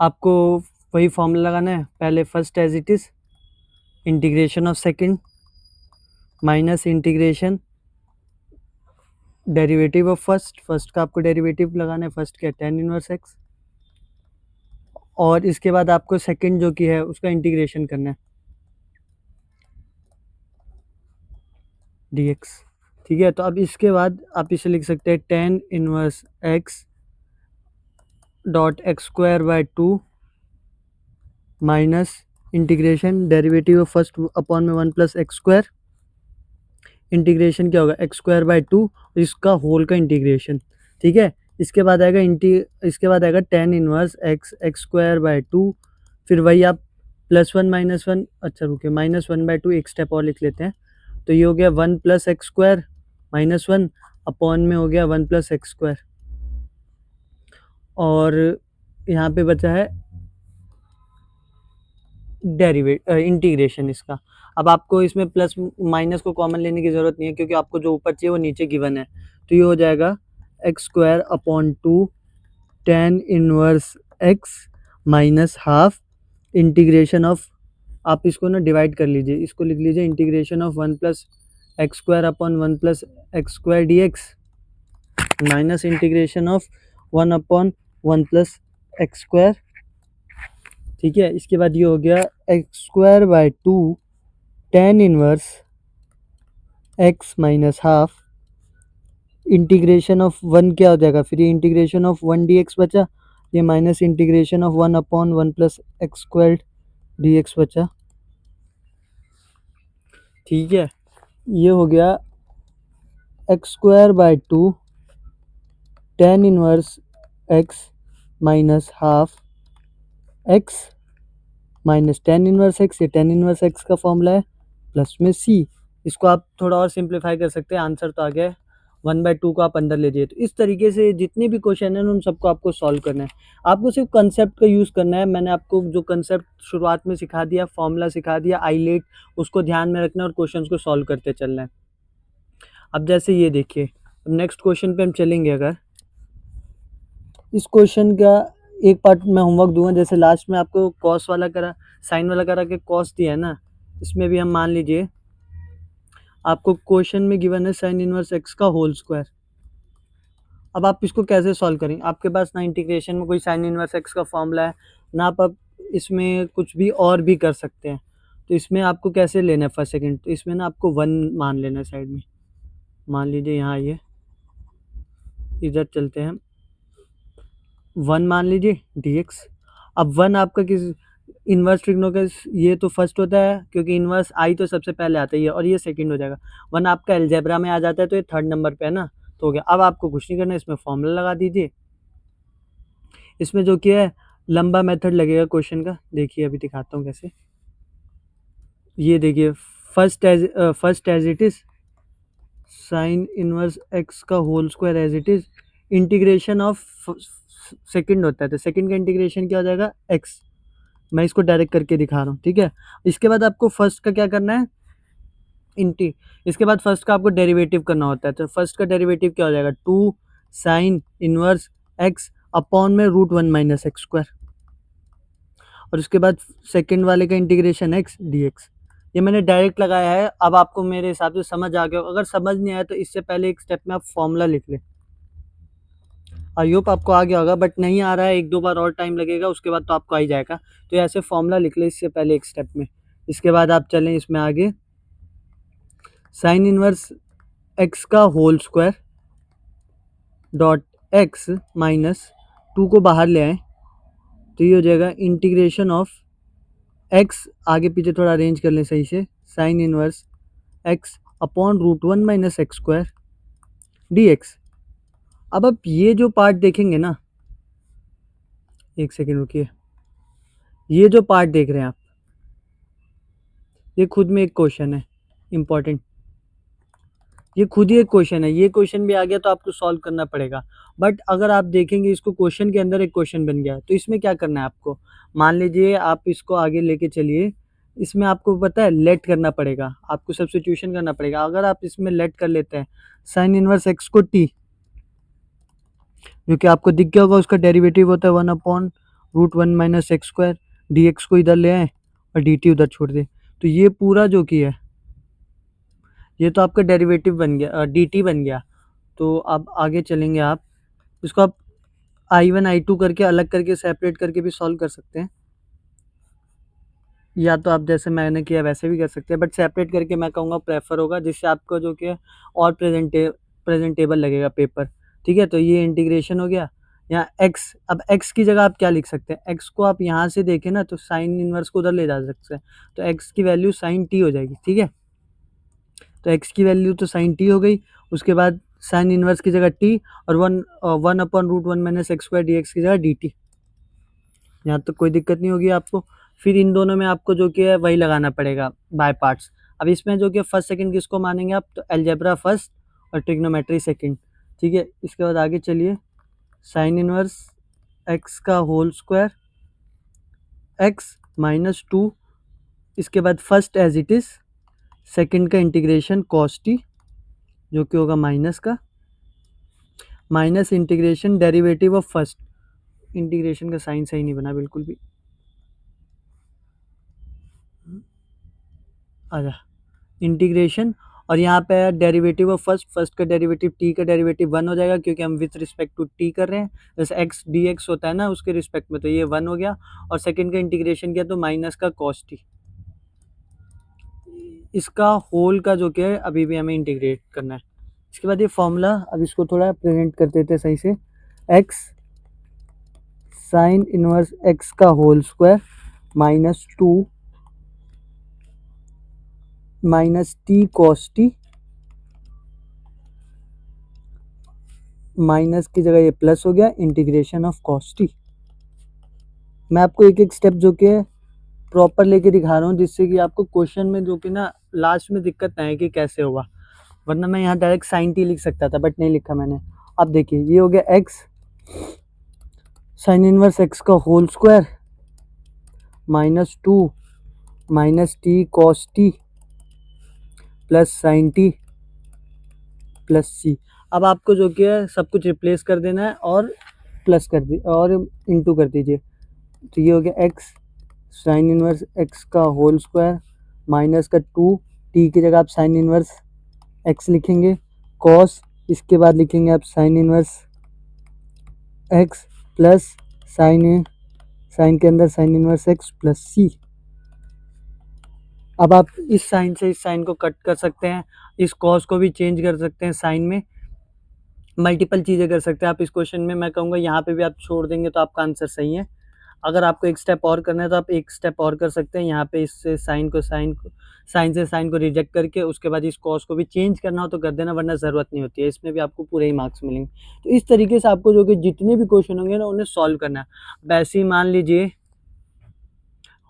आपको वही फॉर्मूला लगाना है। पहले first as it is, integration of second minus integration derivative of first. First का आपको डेरिवेटिव लगाना है, फर्स्ट क्या tan इनवर्स x, और इसके बाद आपको सेकंड जो कि है उसका इंटीग्रेशन करना है dx। ठीक है, तो अब इसके बाद आप इसे लिख सकते हैं tan inverse x (x²/2 minus integration derivative of first upon में 1 + x², इंटीग्रेशन क्या होगा x²/2, इसका होल का इंटीग्रेशन। ठीक है, इसके बाद आएगा tan इनवर्स x (x²/2), फिर वही आप +1 - 1, अच्छा रुकिए, -1/2 एक स्टेप और लिख लेते हैं। तो ये हो गया 1 + x² - 1 अपॉन में हो गया 1 + x², और यहाँ पे बचा है इंटीग्रेशन इसका। अब आपको इसमें प्लस माइनस को कॉमन लेने की ज़रूरत नहीं है, क्योंकि आपको जो ऊपर चाहिए वो नीचे गिवन है। तो ये हो जाएगा x²/2 tan inverse x minus half integration of, आप इसको ना डिवाइड कर लीजिए, इसको लिख लीजिए integration of 1 + x² upon 1 + x² dx minus integration of 1 upon 1 + x²। ठीक है, इसके बाद ये हो गया x²/2 tan inverse x minus half integration of 1 क्या हो जाएगा, फिर ये इंटीग्रेशन ऑफ 1 dx बचा, ये minus integration of 1 upon 1 + x² dx बचा। ठीक है, ये हो गया x²/2 tan inverse x minus half x minus tan inverse x, ये tan इनवर्स x का फॉर्मूला है, प्लस में c। इसको आप थोड़ा और सिंप्लीफाई कर सकते हैं, आंसर तो आ गया है। 1/2 को आप अंदर ले जाइए। तो इस तरीके से जितने भी क्वेश्चन हैं उन सबको आपको सॉल्व करना है। आपको सिर्फ कंसेप्ट का यूज़ करना है। मैंने आपको जो कंसेप्ट शुरुआत में सिखा दिया, फॉर्मूला सिखा दिया, आईलेट, उसको ध्यान में रखना और क्वेश्चन को सॉल्व करते चलना है। अब जैसे ये देखिए, अब नेक्स्ट क्वेश्चन पे हम चलेंगे। अगर इस क्वेश्चन का एक पार्ट मैं होमवर्क दूंगा, जैसे लास्ट में आपको कॉस वाला करा, साइन वाला करा के कॉस दिया है ना, इसमें भी हम मान लीजिए आपको क्वेश्चन में गिवन है साइन इनवर्स x का होल स्क्वायर, अब आप इसको कैसे सॉल्व करेंगे? आपके पास ना इंटीग्रेशन में कोई साइन इनवर्स एक्स का फॉर्मूला है, ना आप इसमें कुछ भी और भी कर सकते हैं। तो इसमें आपको कैसे लेना है फर्स्ट सेकंड? तो इसमें ना आपको 1 मान लेना है साइड में। मान लीजिए यहाँ आइए, इधर चलते हैं, 1 मान लीजिए dx। अब 1 आपका किस इन्वर्स ट्रिग्नो का ये तो फर्स्ट होता है, क्योंकि इन्वर्स आई तो सबसे पहले आता ही है, और ये सेकंड हो जाएगा। 1 आपका अलजेब्रा में आ जाता है, तो ये थर्ड नंबर पे है ना, तो हो गया। अब आपको कुछ नहीं करना है, इसमें फॉर्मूला लगा दीजिए। इसमें जो कि है लंबा मेथड लगेगा क्वेश्चन का, देखिए अभी दिखाता हूँ कैसे। ये देखिए, first as it is sine inverse x का whole square as it is, integration of second होता है, तो सेकंड का इंटीग्रेशन क्या हो जाएगा, एक्स। मैं इसको डायरेक्ट करके दिखा रहा हूँ, ठीक है। इसके बाद आपको फर्स्ट का क्या करना है, इसके बाद फर्स्ट का आपको डेरिवेटिव करना होता है। तो फर्स्ट का डेरिवेटिव क्या हो जाएगा, 2 साइन इनवर्स एक्स अपॉन में √1 माइनस एक्स स्क्वायर, और उसके बाद सेकंड वाले का इंटीग्रेशन एक्स dx। ये मैंने डायरेक्ट लगाया है। अब आपको मेरे हिसाब से समझ आ गया। अगर समझ नहीं आया तो इससे पहले एक स्टेप में आप फॉर्मूला लिख लें। आई होप आपको आ गया होगा, बट नहीं आ रहा है, 1-2 बार और टाइम लगेगा, उसके बाद तो आपको आ ही जाएगा। तो ऐसे फॉर्मूला लिख ले इससे पहले एक स्टेप में। इसके बाद आप चलें इसमें आगे, साइन इनवर्स एक्स का whole square dot x minus 2 को बाहर ले आए, तो ये हो जाएगा इंटीग्रेशन ऑफ एक्स, आगे पीछे थोड़ा अरेंज कर लें सही से, sign inverse x upon √1 minus x square dx। अब आप ये जो पार्ट देखेंगे ना, एक सेकेंड रुकिए, ये जो पार्ट देख रहे हैं आप, ये खुद में एक क्वेश्चन है इम्पॉर्टेंट। ये खुद ही एक क्वेश्चन है। ये क्वेश्चन भी आ गया तो आपको सॉल्व करना पड़ेगा। बट अगर आप देखेंगे इसको, क्वेश्चन के अंदर एक क्वेश्चन बन गया, तो इसमें क्या करना है आपको, मान लीजिए आप इसको आगे लेके चलिए, इसमें आपको पता है लेट करना पड़ेगा, आपको सब्स्टिट्यूशन करना पड़ेगा। अगर आप इसमें लेट कर लेते हैं साइन इनवर्स एक्स को टी, जो कि आपको दिख गया होगा, उसका डेरिवेटिव होता है 1/√1 माइनस एक्स स्क्वायर, dx को इधर ले आए और dt उधर छोड़ दे, तो ये पूरा जो कि है ये तो आपका डेरिवेटिव बन गया, dt बन गया। तो अब आगे चलेंगे आप, इसको आप i1 i2 करके अलग करके सेपरेट करके भी सॉल्व कर सकते हैं, या तो आप जैसे मैंने किया वैसे भी कर सकते हैं, बट सेपरेट करके मैं कहूँगा प्रेफर होगा, जिससे आपको जो कि और प्रेजेंटेबल लगेगा पेपर, ठीक है। तो ये इंटीग्रेशन हो गया। यहाँ x, अब x की जगह आप क्या लिख सकते हैं, x को आप यहाँ से देखें ना तो साइन इनवर्स को उधर ले जा सकते हैं, तो x की वैल्यू साइन t हो जाएगी, ठीक है। तो x की वैल्यू तो साइन t हो गई, उसके बाद साइन इनवर्स की जगह t, और 1/√1 माइनस एक्स स्क्वायर dx की जगह dt। यहाँ तक कोई दिक्कत नहीं होगी आपको। फिर इन दोनों में आपको जो कि है वही लगाना पड़ेगा बाय पार्ट्स। अब इसमें जो कि फर्स्ट सेकंड किसको मानेंगे आप, तो अलजेब्रा फर्स्ट और ट्रिग्नोमेट्री सेकंड, ठीक है। इसके बाद आगे चलिए, साइन इनवर्स एक्स का होल स्क्वायर एक्स माइनस 2, इसके बाद first as it is, second का इंटीग्रेशन कॉस टी, जो कि होगा माइनस का, minus integration derivative of first, integration का साइन सही नहीं बना बिल्कुल भी, आजा इंटीग्रेशन, और यहाँ पे डेरिवेटिव ऑफ फर्स्ट का डेरिवेटिव टी का डेरिवेटिव 1 हो जाएगा, क्योंकि हम विथ रिस्पेक्ट टू टी कर रहे हैं, जैसे एक्स dx होता है ना उसके रिस्पेक्ट में, तो ये 1 हो गया। और सेकंड का इंटीग्रेशन किया तो माइनस का कॉस टी, इसका होल का जो क्या है अभी भी हमें इंटीग्रेट करना है। इसके बाद ये फॉर्मूला, अब इसको थोड़ा प्रेजेंट कर देते हैं सही से, एक्स साइन इनवर्स एक्स का whole square minus 2 minus t cos t, minus की जगह ये प्लस हो गया, इंटीग्रेशन ऑफ कॉस टी। मैं आपको एक एक स्टेप जो कि है प्रॉपर लेके दिखा रहा हूँ, जिससे कि आपको क्वेश्चन में जो कि ना लास्ट में दिक्कत ना आए कि कैसे होगा, वरना मैं यहाँ डायरेक्ट साइन टी लिख सकता था, बट नहीं लिखा मैंने। अब देखिए, ये हो गया एक्स साइन इनवर्स एक्स का whole square minus 2 minus t cos t plus sine t plus c. अब आपको जो कि है सब कुछ रिप्लेस कर देना है और प्लस कर दी और इंटू कर दीजिए, तो ये हो गया एक्स साइन इनवर्स एक्स का होल स्क्वायर माइनस का 2, टी की जगह आप साइन इनवर्स एक्स लिखेंगे, कॉस, इसके बाद लिखेंगे आप sign inverse x plus sign के अंदर sign inverse x plus c. अब आप इस साइन से इस साइन को कट कर सकते हैं, इस कॉस को भी चेंज कर सकते हैं साइन में, मल्टीपल चीज़ें कर सकते हैं आप इस क्वेश्चन में। मैं कहूँगा यहाँ पे भी आप छोड़ देंगे तो आपका आंसर सही है। अगर आपको एक स्टेप और करना है तो आप एक स्टेप और कर सकते हैं। यहाँ पे इससे साइन से साइन को रिजेक्ट करके उसके बाद इस कॉस को भी चेंज करना हो तो कर देना, वरना ज़रूरत नहीं होती है। इसमें भी आपको पूरे ही मार्क्स मिलेंगे। तो इस तरीके से आपको जो कि जितने भी क्वेश्चन होंगे ना उन्हें सॉल्व करना है। वैसे ही मान लीजिए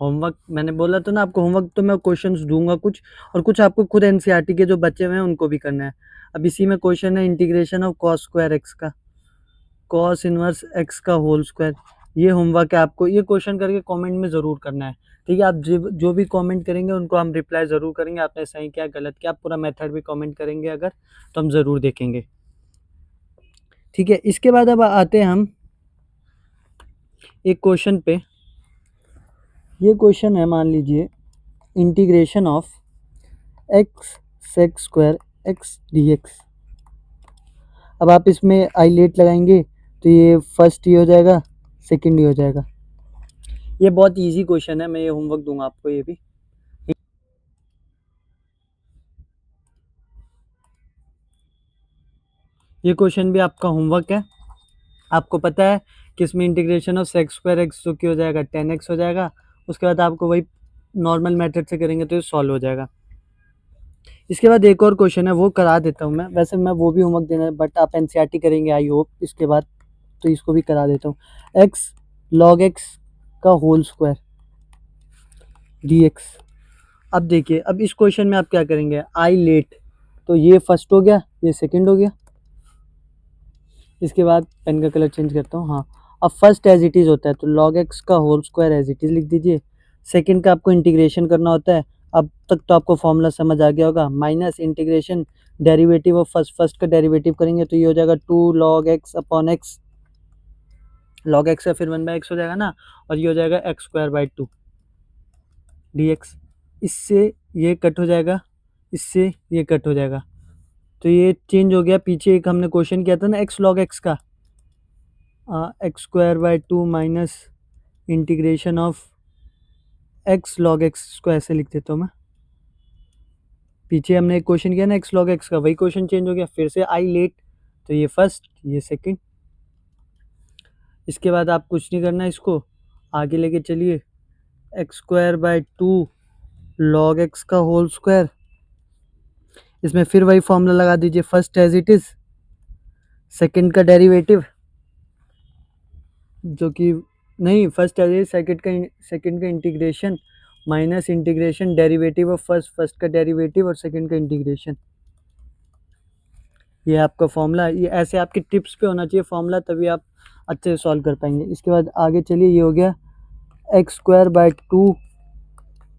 होमवर्क, मैंने बोला तो ना आपको होमवर्क तो मैं क्वेश्चंस दूंगा कुछ, और कुछ आपको खुद एनसीईआरटी के जो बच्चे हुए हैं उनको भी करना है। अब इसी में क्वेश्चन है integration of cos square x का, कॉस इनवर्स एक्स का होल स्क्वायर। ये होमवर्क है, आपको ये क्वेश्चन करके कमेंट में ज़रूर करना है। ठीक है, आप जो भी कमेंट करेंगे उनको हम रिप्लाई ज़रूर करेंगे, आपने सही क्या गलत क्या, पूरा मेथड भी कमेंट करेंगे अगर, तो हम ज़रूर देखेंगे। ठीक है, इसके बाद अब आते हैं हम एक क्वेश्चन पे। ये क्वेश्चन है, मान लीजिए integration of x sec square x D x. अब आप इसमें आई लेट लगाएंगे तो ये फर्स्ट ही हो जाएगा, सेकंड ही हो जाएगा। ये बहुत इजी क्वेश्चन है, मैं ये होमवर्क दूंगा आपको। ये भी ये क्वेश्चन भी आपका होमवर्क है। आपको पता है कि इसमें integration of sec square x जो कि हो जाएगा 10x हो जाएगा। उसके बाद आपको वही नॉर्मल मेथड से करेंगे तो ये सॉल्व हो जाएगा। इसके बाद एक और क्वेश्चन है, वो करा देता हूँ मैं। वैसे मैं वो भी होमवर्क देना है बट आप एनसीईआरटी करेंगे आई होप इसके बाद, तो इसको भी करा देता हूँ। एक्स लॉग एक्स का होल स्क्वायर डी एक्स। अब देखिए, अब इस क्वेश्चन में आप क्या करेंगे, आई लेट, तो ये फर्स्ट हो गया, ये सेकंड हो गया। इसके बाद पेन का कलर चेंज करता हूँ, हाँ। अब फर्स्ट एज इट इज़ होता है तो लॉग एक्स का whole square as it is लिख दीजिए। सेकंड का आपको इंटीग्रेशन करना होता है। अब तक तो आपको फॉर्मूला समझ आ गया होगा, minus integration derivative of first का डेरिवेटिव करेंगे तो ये हो जाएगा 2 log x upon x. Log x है फिर 1/x हो जाएगा ना, और ये हो जाएगा x square by 2 d x. इससे ये कट हो जाएगा, इससे ये कट हो जाएगा, तो ये चेंज हो गया। पीछे एक हमने क्वेश्चन किया था ना एक्स लॉग एक्स का, x square by 2 minus integration of X log x, इसको ऐसे लिख देता हूँ मैं। पीछे हमने एक क्वेश्चन किया ना एक्स लॉग एक्स का, वही क्वेश्चन चेंज हो गया। फिर से आई लेट, तो ये फर्स्ट ये सेकंड। इसके बाद आप कुछ नहीं करना, इसको आगे लेके चलिए। X square by 2 log x का होल स्क्वायर, इसमें फिर वही फॉर्मूला लगा दीजिए, first as it is, second का डेरिवेटिव जो कि नहीं, फर्स्ट एज इट, सेकंड का integration minus integration derivative of first का डेरिवेटिव और सेकंड का इंटीग्रेशन। ये आपका फॉर्मूला, ये ऐसे आपकी टिप्स पे होना चाहिए फॉर्मूला, तभी आप अच्छे से सॉल्व कर पाएंगे। इसके बाद आगे चलिए, ये हो गया x square by 2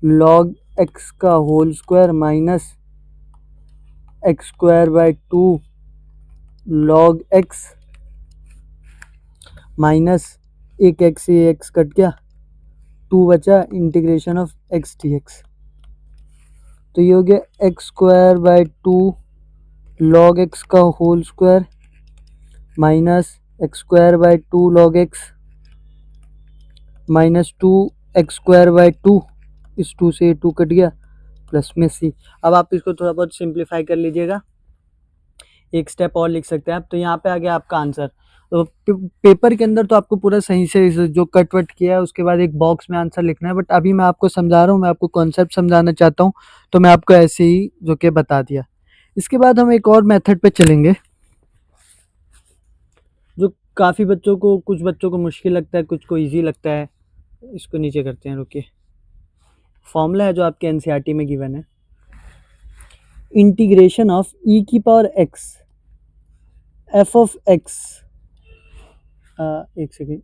log x का whole square minus x square by 2 log x minus एक एक्स, ये एक्स कट गया, 2 बचा, integration of x D x. तो ये हो गया x square by 2 log x का whole square minus x square by 2 log x minus 2 x square by 2, इस 2 से 2 कट गया, प्लस में सी। अब आप इसको थोड़ा बहुत सिंप्लीफाई कर लीजिएगा, एक स्टेप और लिख सकते हैं आप। तो यहाँ पे आ गया आपका आंसर। तो पेपर के अंदर तो आपको पूरा सही से जो कट वट किया है उसके बाद एक बॉक्स में आंसर लिखना है, बट अभी मैं आपको समझा रहा हूँ, मैं आपको कॉन्सेप्ट समझाना चाहता हूँ, तो मैं आपको ऐसे ही जो कि बता दिया। इसके बाद हम एक और मेथड पे चलेंगे जो काफ़ी बच्चों को, कुछ बच्चों को मुश्किल लगता है, कुछ को ईजी लगता है। इसको नीचे करते हैं, रुकिए। फॉर्मूला है जो आपके एनसीईआरटी में गिवन है, इंटीग्रेशन ऑफ ई की power x F of x. एक सेकेंड,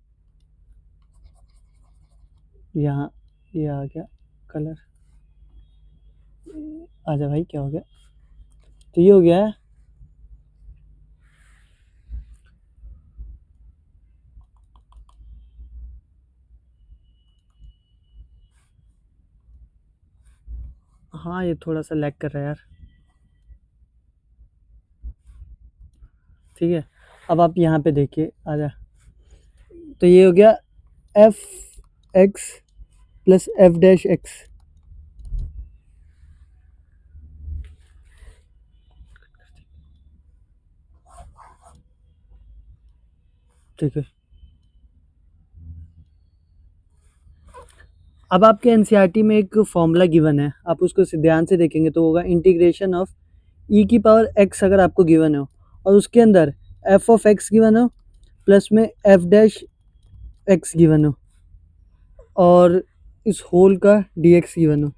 यहाँ ये आ गया कलर, आजा भाई, क्या हो गया। तो ये हो गया है हाँ, ये थोड़ा सा लैग कर रहा है यार। ठीक है, अब आप यहाँ पे देखिए, आजा। तो ये हो गया F x plus F dash x. ठीक है, अब आपके एनसीईआरटी में एक फॉर्मूला गिवन है, आप उसको ध्यान से देखेंगे तो होगा इंटीग्रेशन ऑफ ई की पावर एक्स अगर आपको गिवन हो और उसके अंदर एफ ऑफ एक्स गिवन हो प्लस में एफ डैश एक्स गिवन हो और इस होल का डी एक्स गिवन हो,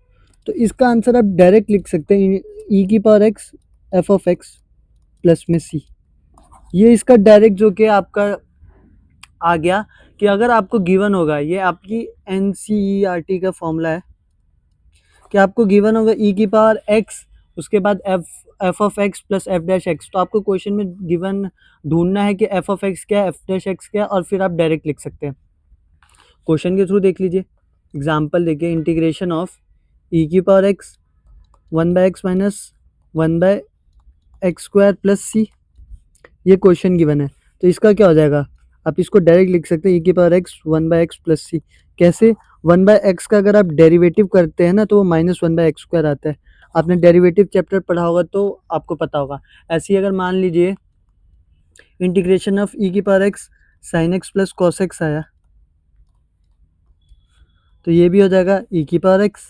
तो इसका आंसर आप डायरेक्ट लिख सकते हैं ई की power x F of x plus में सी। ये इसका डायरेक्ट जो कि आपका आ गया कि अगर आपको गिवन होगा, ये आपकी एनसीईआरटी का फॉर्मूला है कि आपको गिवन होगा ई की पावर एक्स उसके बाद F of x plus F dash x, तो आपको क्वेश्चन में गिवन ढूंढना है कि एफ ऑफ एक्स क्या है, एफ डैश एक्स क्या है, और फिर आप डायरेक्ट लिख सकते हैं। क्वेश्चन के थ्रू देख लीजिए, एग्जाम्पल देखिए, इंटीग्रेशन ऑफ ई की power x 1/x minus 1/x square plus c, ये क्वेश्चन गिवन है। तो इसका क्या हो जाएगा, आप इसको डायरेक्ट लिख सकते हैं ई की पावर एक्स 1/x प्लस सी। कैसे, 1/x का अगर आप डेरिवेटिव करते हैं ना तो वो -1/x स्क्वायर आता है। आपने डेरिवेटिव चैप्टर पढ़ा होगा तो आपको पता होगा। ऐसे ही अगर मान लीजिए इंटीग्रेशन ऑफ ई की power x sine x plus cos x आया, तो ये भी हो जाएगा ई की power x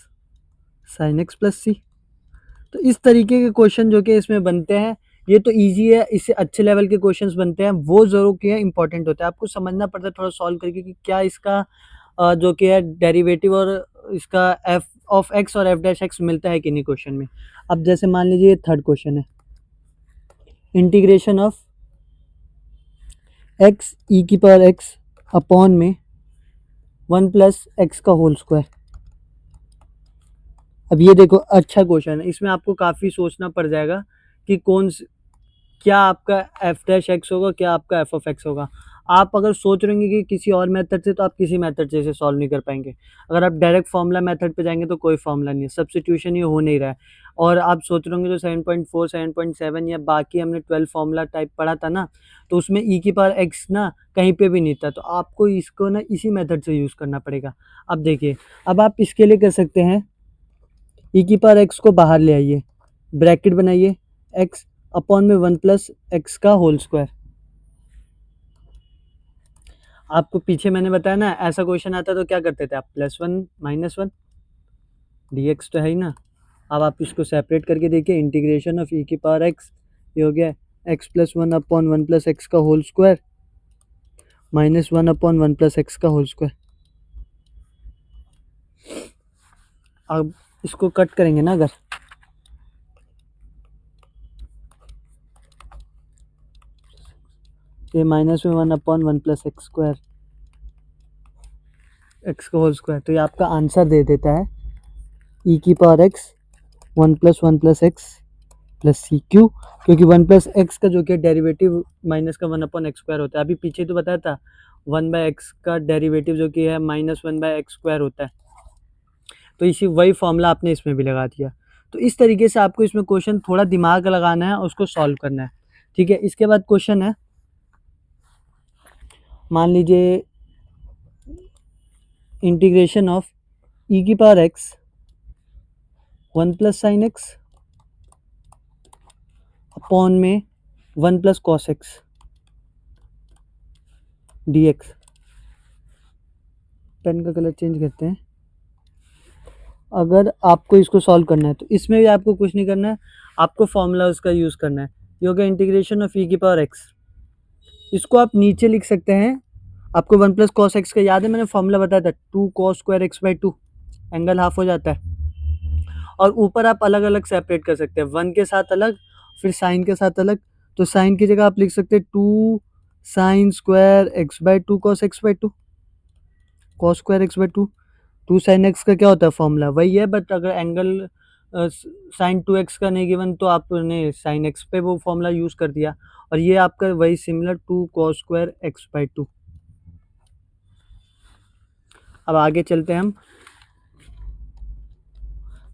sine x plus c. तो इस तरीके के क्वेश्चन जो कि इसमें बनते हैं, ये तो इजी है, इससे अच्छे लेवल के क्वेश्चंस बनते हैं, वो जरूर क्या इंपॉर्टेंट होता है, आपको समझना पड़ता है थोड़ा सॉल्व करके कि क्या इसका जो कि है डेरिवेटिव और इसका एफ ऑफ एक्स और एफ डैश एक्स मिलता है कि नहीं क्वेश्चन में। अब जैसे मान लीजिए थर्ड क्वेश्चन है, इंटीग्रेशन ऑफ एक्स ई की पावर एक्स अपॉन में 1 प्लस एक्स का होल स्क्वायर। अब ये देखो अच्छा क्वेश्चन है, इसमें आपको काफ़ी सोचना पड़ जाएगा कि क्या आपका एफ डैश एक्स होगा, क्या आपका एफ ऑफ एक्स होगा। आप अगर सोच रहे कि किसी और मेथड से, तो आप किसी मेथड से इसे सॉल्व नहीं कर पाएंगे। अगर आप डायरेक्ट फॉर्मूला मेथड पे जाएंगे तो कोई फॉर्मूला नहीं है, सब्स्टिट्यूशन ये हो नहीं रहा है। और आप सोच रहे होंगे तो 7.4 7.7 या बाकी हमने 12 फॉर्मूला टाइप पढ़ा था ना, तो उसमें ई की पावर एक्स ना कहीं पे भी नहीं था, तो आपको इसको ना इसी मेथड से यूज़ करना पड़ेगा। अब देखिए, अब आप इसके लिए कर सकते हैं, ई की पावर एक्स को बाहर ले आइए, ब्रैकेट बनाइए, एक्स अपॉन में 1 प्लस एक्स का होल स्क्वायर। आपको पीछे मैंने बताया ना, ऐसा क्वेश्चन आता तो क्या करते थे आप, +1 -1 dx तो है ही ना। अब आप इसको सेपरेट करके देखिए, इंटीग्रेशन ऑफ ई की पावर एक्स, ये हो गया x plus 1 upon 1 plus x का whole square -1 upon 1 plus x का होल स्क्वायर। अब इसको कट करेंगे ना, अगर ये -1 upon 1 plus x square x का होल स्क्वायर, तो ये आपका आंसर दे देता है ई की power x 1 plus x plus c. क्यों, क्योंकि 1 प्लस एक्स का जो कि डेरिवेटिव माइनस का 1 अपॉन एक्स स्क्वायर होता है। अभी पीछे तो बताया था 1/x का डेरिवेटिव जो कि है -1/x स्क्वायर होता है, तो इसी वही फॉर्मूला आपने इसमें भी लगा दिया। तो इस तरीके से आपको इसमें क्वेश्चन थोड़ा दिमाग लगाना है और उसको सॉल्व करना है। ठीक है, इसके बाद क्वेश्चन है, मान लीजिए इंटीग्रेशन ऑफ ई की power x 1 plus sine x upon में 1 plus cos x D x. Pen का कलर चेंज करते हैं। अगर आपको इसको सॉल्व करना है तो इसमें भी आपको कुछ नहीं करना है, आपको फॉर्मूला उसका यूज़ करना है। ये हो गया इंटीग्रेशन ऑफ ई की पावर एक्स, इसको आप नीचे लिख सकते हैं। आपको 1 प्लस कॉस एक्स का याद है, मैंने फॉर्मूला बताया था 2 cos square x by 2, angle half हो जाता है। और ऊपर आप अलग अलग सेपरेट कर सकते हैं, 1 के साथ अलग, फिर साइन के साथ अलग। तो साइन की जगह आप लिख सकते हैं 2 sine square x by 2 cos x by 2, cos square x by 2। 2 sign x का क्या होता है फॉर्मूला वही है, बट अगर एंगल साइन 2x का नहीं गिवन तो आपने साइन एक्स पे वो फॉर्मूला यूज़ कर दिया, और ये आपका वही similar 2 cos square x by 2। अब आगे चलते हैं हम,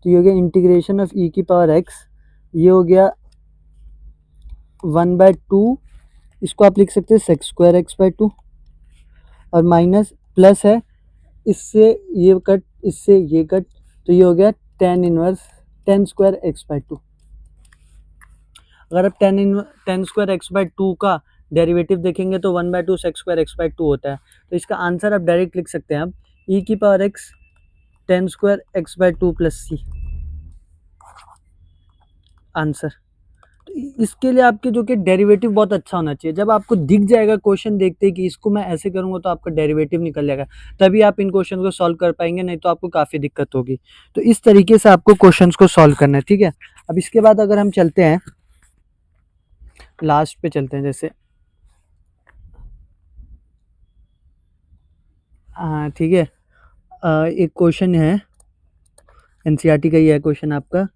तो ये हो गया इंटीग्रेशन ऑफ ई की पावर एक्स, ये हो गया 1/2, इसको आप लिख सकते हैं सेक्स स्क्वायर एक्स बाई 2। और माइनस प्लस है, इससे ये कट, इससे ये कट, तो ये हो गया tan inverse tan square x by two. अगर आप tan square x by two का डेरिवेटिव देखेंगे तो 1/2 sec square x by two होता है। तो इसका आंसर आप डायरेक्ट लिख सकते हैं आप ई की power x tan square x by two plus c answer. तो इसके लिए आपके जो कि डेरिवेटिव बहुत अच्छा होना चाहिए। जब आपको दिख जाएगा क्वेश्चन देखते ही कि इसको मैं ऐसे करूँगा तो आपका डेरिवेटिव निकल जाएगा, तभी आप इन क्वेश्चन को सॉल्व कर पाएंगे, नहीं तो आपको काफ़ी दिक्कत होगी। तो इस तरीके से आपको क्वेश्चंस को सॉल्व करना है, ठीक है। अब इसके बाद अगर हम चलते हैं लास्ट पे चलते हैं, जैसे हाँ ठीक है, एक क्वेश्चन है एनसीईआरटी का ही है क्वेश्चन आपका,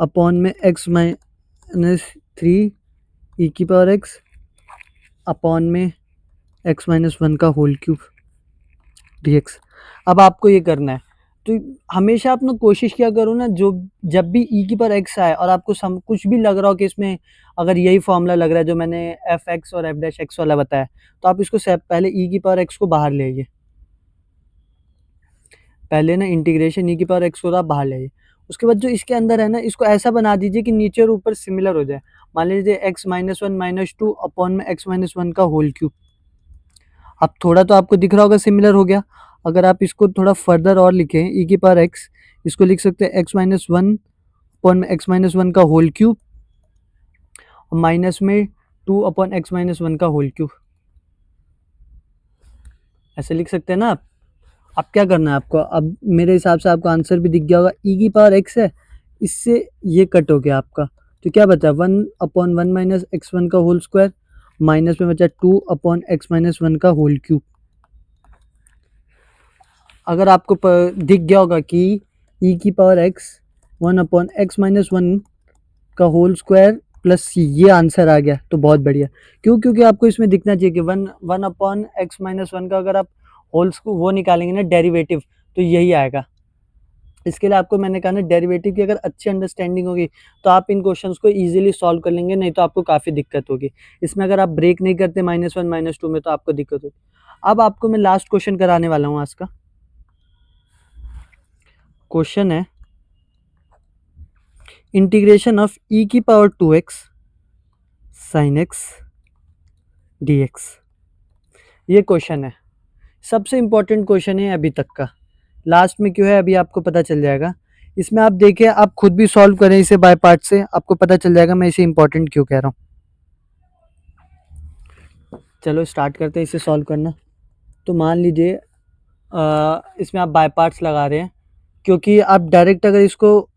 अपॉन में x माइनस थ्री ई की पावर एक्स अपॉन में x माइनस वन का होल क्यूब dx। अब आपको ये करना है, तो हमेशा आप लोग कोशिश किया करो ना, जो जब भी ई की पावर एक्स आए और आपको कुछ भी लग रहा हो कि इसमें अगर यही फॉर्मूला लग रहा है जो मैंने एफ एक्स और एफ डैश एक्स वाला बताया, तो आप इसको पहले ई की पावर एक्स को बाहर ले आइए, पहले ना इंटीग्रेशन ई की पावर एक्स को आप बाहर ले आइए। उसके बाद जो इसके अंदर है ना, इसको ऐसा बना दीजिए कि नीचे और ऊपर सिमिलर हो जाए। मान लीजिए x minus one minus two upon में एक्स माइनस वन का होल क्यूब। अब थोड़ा तो आपको दिख रहा होगा सिमिलर हो गया। अगर आप इसको थोड़ा फर्दर और लिखें ई की पावर एक्स, इसको लिख सकते हैं एक्स माइनस वन अपॉन में एक्स माइनस वन का होल क्यूब और माइनस में two upon x minus one का होल क्यूब, ऐसे लिख सकते हैं ना आप। अब क्या करना है आपको, अब मेरे हिसाब से आपको आंसर भी दिख गया होगा, ई की पावर एक्स है, इससे ये कट हो गया आपका, तो क्या बचा one upon one minus x one का होल स्क्वायर, माइनस में बचा two upon x minus one का होल क्यूब। अगर आपको दिख गया होगा कि ई की power x one upon x minus one का होल स्क्वायर प्लस सी, ये आंसर आ गया तो बहुत बढ़िया। क्यों? क्योंकि आपको इसमें दिखना चाहिए कि one upon x minus one का अगर आप होल्स को वो निकालेंगे ना डेरिवेटिव, तो यही आएगा। इसके लिए आपको मैंने कहा ना, डेरिवेटिव की अगर अच्छी अंडरस्टैंडिंग होगी तो आप इन क्वेश्चंस को इजीली सॉल्व कर लेंगे, नहीं तो आपको काफ़ी दिक्कत होगी। इसमें अगर आप ब्रेक नहीं करते माइनस वन माइनस टू में, तो आपको दिक्कत होगी। अब आपको मैं लास्ट क्वेश्चन कराने वाला हूँ आज का। क्वेश्चन है इंटीग्रेशन ऑफ ई की power two x sine x D x. ये क्वेश्चन है, सबसे इम्पोर्टेंट क्वेश्चन है अभी तक का। लास्ट में क्यों है अभी आपको पता चल जाएगा। इसमें आप देखिए, आप खुद भी सॉल्व करें इसे बाय पार्ट से, आपको पता चल जाएगा मैं इसे इम्पोर्टेंट क्यों कह रहा हूँ। चलो स्टार्ट करते हैं इसे सॉल्व करना। तो मान लीजिए इसमें आप बाय पार्ट्स लगा रहे हैं, क्योंकि आप डायरेक्ट अगर इसको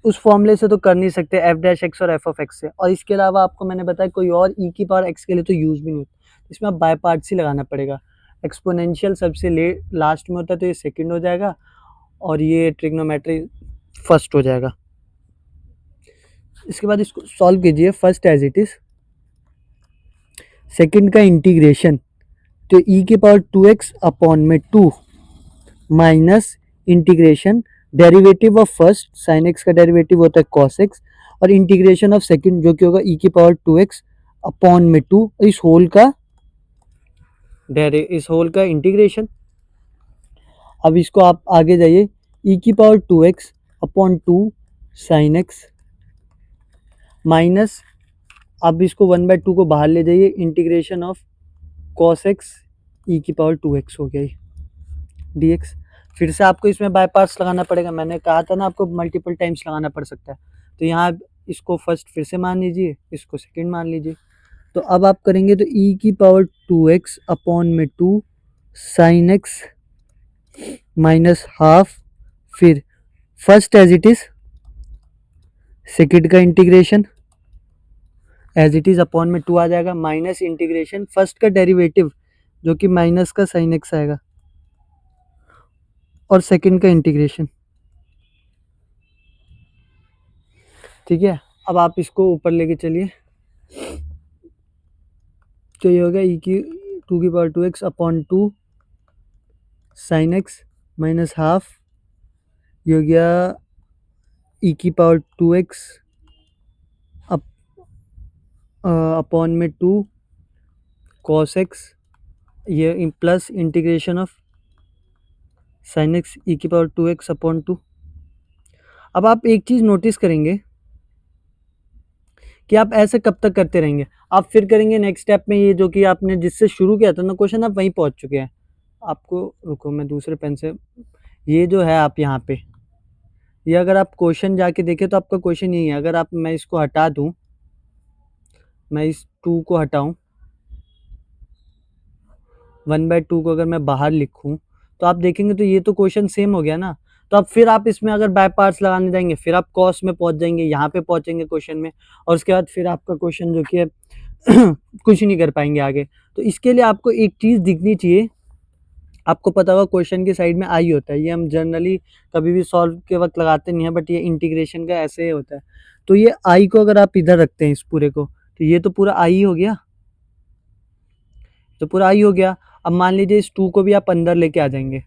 उस फॉर्मूले से तो कर नहीं सकते, एफ डैश एक्स और एफ ऑफ एक्स से, और इसके अलावा आपको मैंने बताया कोई और ई की पावर एक्स के लिए तो यूज़ भी नहीं होता। इसमें आप बाय पार्ट्स ही लगाना पड़ेगा। एक्सपोनेंशियल सबसे लास्ट में होता है, तो ये सेकंड हो जाएगा और ये ट्रिग्नोमेट्री फर्स्ट हो जाएगा। इसके बाद इसको सॉल्व कीजिए first as it is, second का इंटीग्रेशन, तो ई की पावर टू एक्स अपॉन में two minus integration derivative of first, sine x का डेरिवेटिव होता है कॉस एक्स, और इंटीग्रेशन ऑफ सेकंड जो कि होगा ई की पावर टू एक्स अपॉन में टू, इस होल का इंटीग्रेशन। अब इसको आप आगे जाइए, ई की power two x upon two sine x minus, अब इसको वन बाई टू को बाहर ले जाइए, integration of cos x e की पावर टू एक्स हो गया डी एक्स। फिर से आपको इसमें बाय पार्ट्स लगाना पड़ेगा, मैंने कहा था ना आपको मल्टीपल टाइम्स लगाना पड़ सकता है। तो यहाँ इसको फर्स्ट फिर से मान लीजिए, इसको सेकंड मान लीजिए। तो अब आप करेंगे तो ई की पावर टू एक्स अपॉन में two sine x minus half, फिर first as it is, second का integration as it is upon में टू आ जाएगा, माइनस इंटीग्रेशन फर्स्ट का डेरिवेटिव जो कि माइनस का साइन एक्स आएगा, और सेकंड का इंटीग्रेशन। ठीक है, अब आप इसको ऊपर लेके चलिए, तो ये हो गया ई की टू की power two x upon two sine x minus half, ये हो गया ई की पावर टू एक्स अपॉन में टू कॉस एक्स ये plus integration of sine x e की पावर 2x अपॉन 2। अब आप एक चीज़ नोटिस करेंगे कि आप ऐसे कब तक करते रहेंगे। आप फिर करेंगे नेक्स्ट स्टेप में ये जो कि आपने जिससे शुरू किया था ना क्वेश्चन, आप वहीं पहुंच चुके हैं। आपको रुको, मैं दूसरे पेन से, ये जो है आप यहाँ पे, ये अगर आप क्वेश्चन जाके देखें तो आपका क्वेश्चन यही है। अगर आप, मैं इसको हटा दूं, मैं इस 2 को हटाऊं, 1/2 को अगर मैं बाहर लिखूं, तो आप देखेंगे तो ये तो क्वेश्चन सेम हो गया ना। तो अब फिर आप इसमें अगर बाय पार्ट्स लगाने जाएंगे, फिर आप कॉस में पहुंच जाएंगे, यहाँ पे पहुंचेंगे क्वेश्चन में, और उसके बाद फिर आपका क्वेश्चन जो कि है कुछ नहीं कर पाएंगे आगे। तो इसके लिए आपको एक चीज़ दिखनी चाहिए। आपको पता होगा क्वेश्चन की साइड में आई होता है, ये हम जनरली कभी भी सॉल्व के वक्त लगाते नहीं है, बट ये इंटीग्रेशन का ऐसे ही होता है। तो ये आई को अगर आप इधर रखते हैं इस पूरे को, तो ये तो पूरा आई हो गया, तो पूरा आई हो गया। अब मान लीजिए इस 2 को भी आप अंदर लेके आ जाएंगे।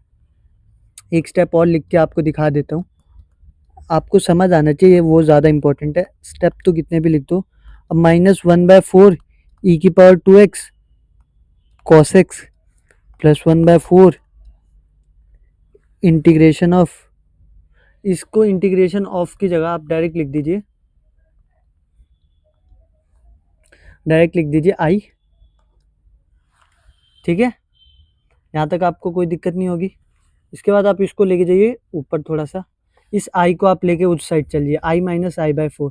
एक स्टेप और लिख के आपको दिखा देता हूँ, आपको समझ आना चाहिए, वो ज़्यादा इंपॉर्टेंट है। स्टेप तो कितने भी लिख दो। अब -1/4 ई की power 2x cos x plus 1/4 integration of, इसको इंटीग्रेशन ऑफ की जगह आप डायरेक्ट लिख दीजिए, डायरेक्ट लिख दीजिए आई। ठीक है, यहाँ तक आपको कोई दिक्कत नहीं होगी। इसके बाद आप इसको लेके जाइए ऊपर थोड़ा सा, इस आई को आप लेके उस साइड चलिए, आई माइनस i/4।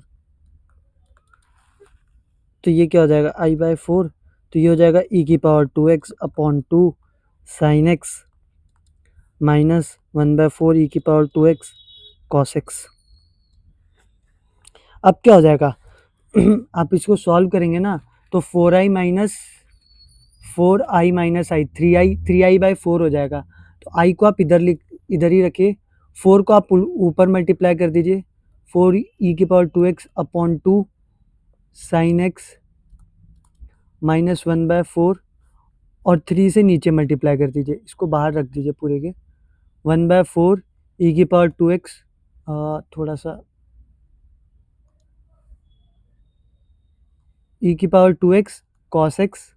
तो ये क्या हो जाएगा, i/4, तो ये हो जाएगा ई की power 2x upon 2 sign x minus 1/4 ई की पावर 2x कॉस एक्स। अब क्या हो जाएगा आप इसको सॉल्व करेंगे ना, तो 4i माइनस 4i माइनस आई, 3i/4 हो जाएगा। तो i को आप इधर ही रखिए, 4 को आप ऊपर मल्टीप्लाई कर दीजिए, 4 ई की power 2x upon 2 sign x minus 1/4, और 3 से नीचे मल्टीप्लाई कर दीजिए, इसको बाहर रख दीजिए पूरे के, 1/4 ई की पावर 2x, थोड़ा सा ई की power 2x cos x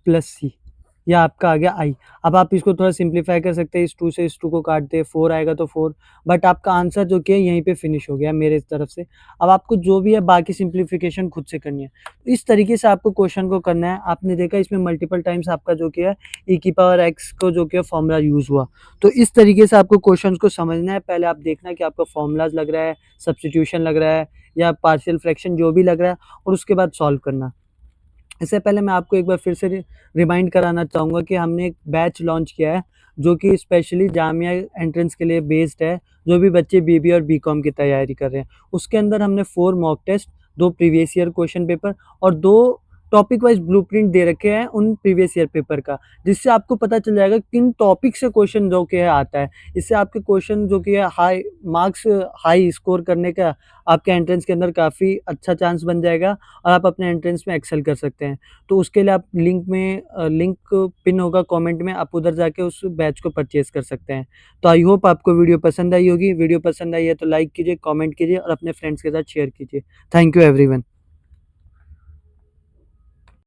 plus c, यह आपका आ गया आई। अब आप इसको थोड़ा सिंप्लीफाई कर सकते हैं, इस 2 से इस 2 को काट दे, 4 आएगा तो 4, बट आपका आंसर जो कि है यहीं पे फिनिश हो गया मेरे तरफ से। अब आपको जो भी है बाकी सिंप्लीफिकेशन खुद से करनी है। तो इस तरीके से आपको क्वेश्चन को करना है। आपने देखा इसमें मल्टीपल टाइम्स आपका जो कि है ई की पावर एक्स को जो कि है फॉर्मूला यूज़ हुआ। तो इस तरीके से आपको क्वेश्चन को समझना है। पहले आप देखना कि आपका फॉर्मूलाज लग रहा है, सब्सटीट्यूशन लग रहा है, या पार्शियल फ्रैक्शन जो भी लग रहा है, और उसके बाद सॉल्व करना। इससे पहले मैं आपको एक बार फिर से रिमाइंड कराना चाहूँगा कि हमने एक बैच लॉन्च किया है जो कि स्पेशली जामिया एंट्रेंस के लिए बेस्ड है। जो भी बच्चे बीबीए और बीकॉम की तैयारी कर रहे हैं, उसके अंदर हमने 4 mock test, 2 previous year question paper और 2 टॉपिक वाइज ब्लूप्रिंट दे रखे हैं उन प्रीवियस ईयर पेपर का, जिससे आपको पता चल जाएगा किन टॉपिक से क्वेश्चन जो कि है आता है। इससे आपके क्वेश्चन जो कि है हाई मार्क्स, हाई स्कोर करने का आपके एंट्रेंस के अंदर काफ़ी अच्छा चांस बन जाएगा, और आप अपने एंट्रेंस में एक्सेल कर सकते हैं। तो उसके लिए आप लिंक पिन होगा कमेंट में, आप उधर जाके उस बैच को परचेज कर सकते हैं। तो आई होप आपको वीडियो पसंद आई होगी। वीडियो पसंद आई है तो लाइक कीजिए, कमेंट कीजिए और अपने फ्रेंड्स के साथ शेयर कीजिए। Thank you everyone.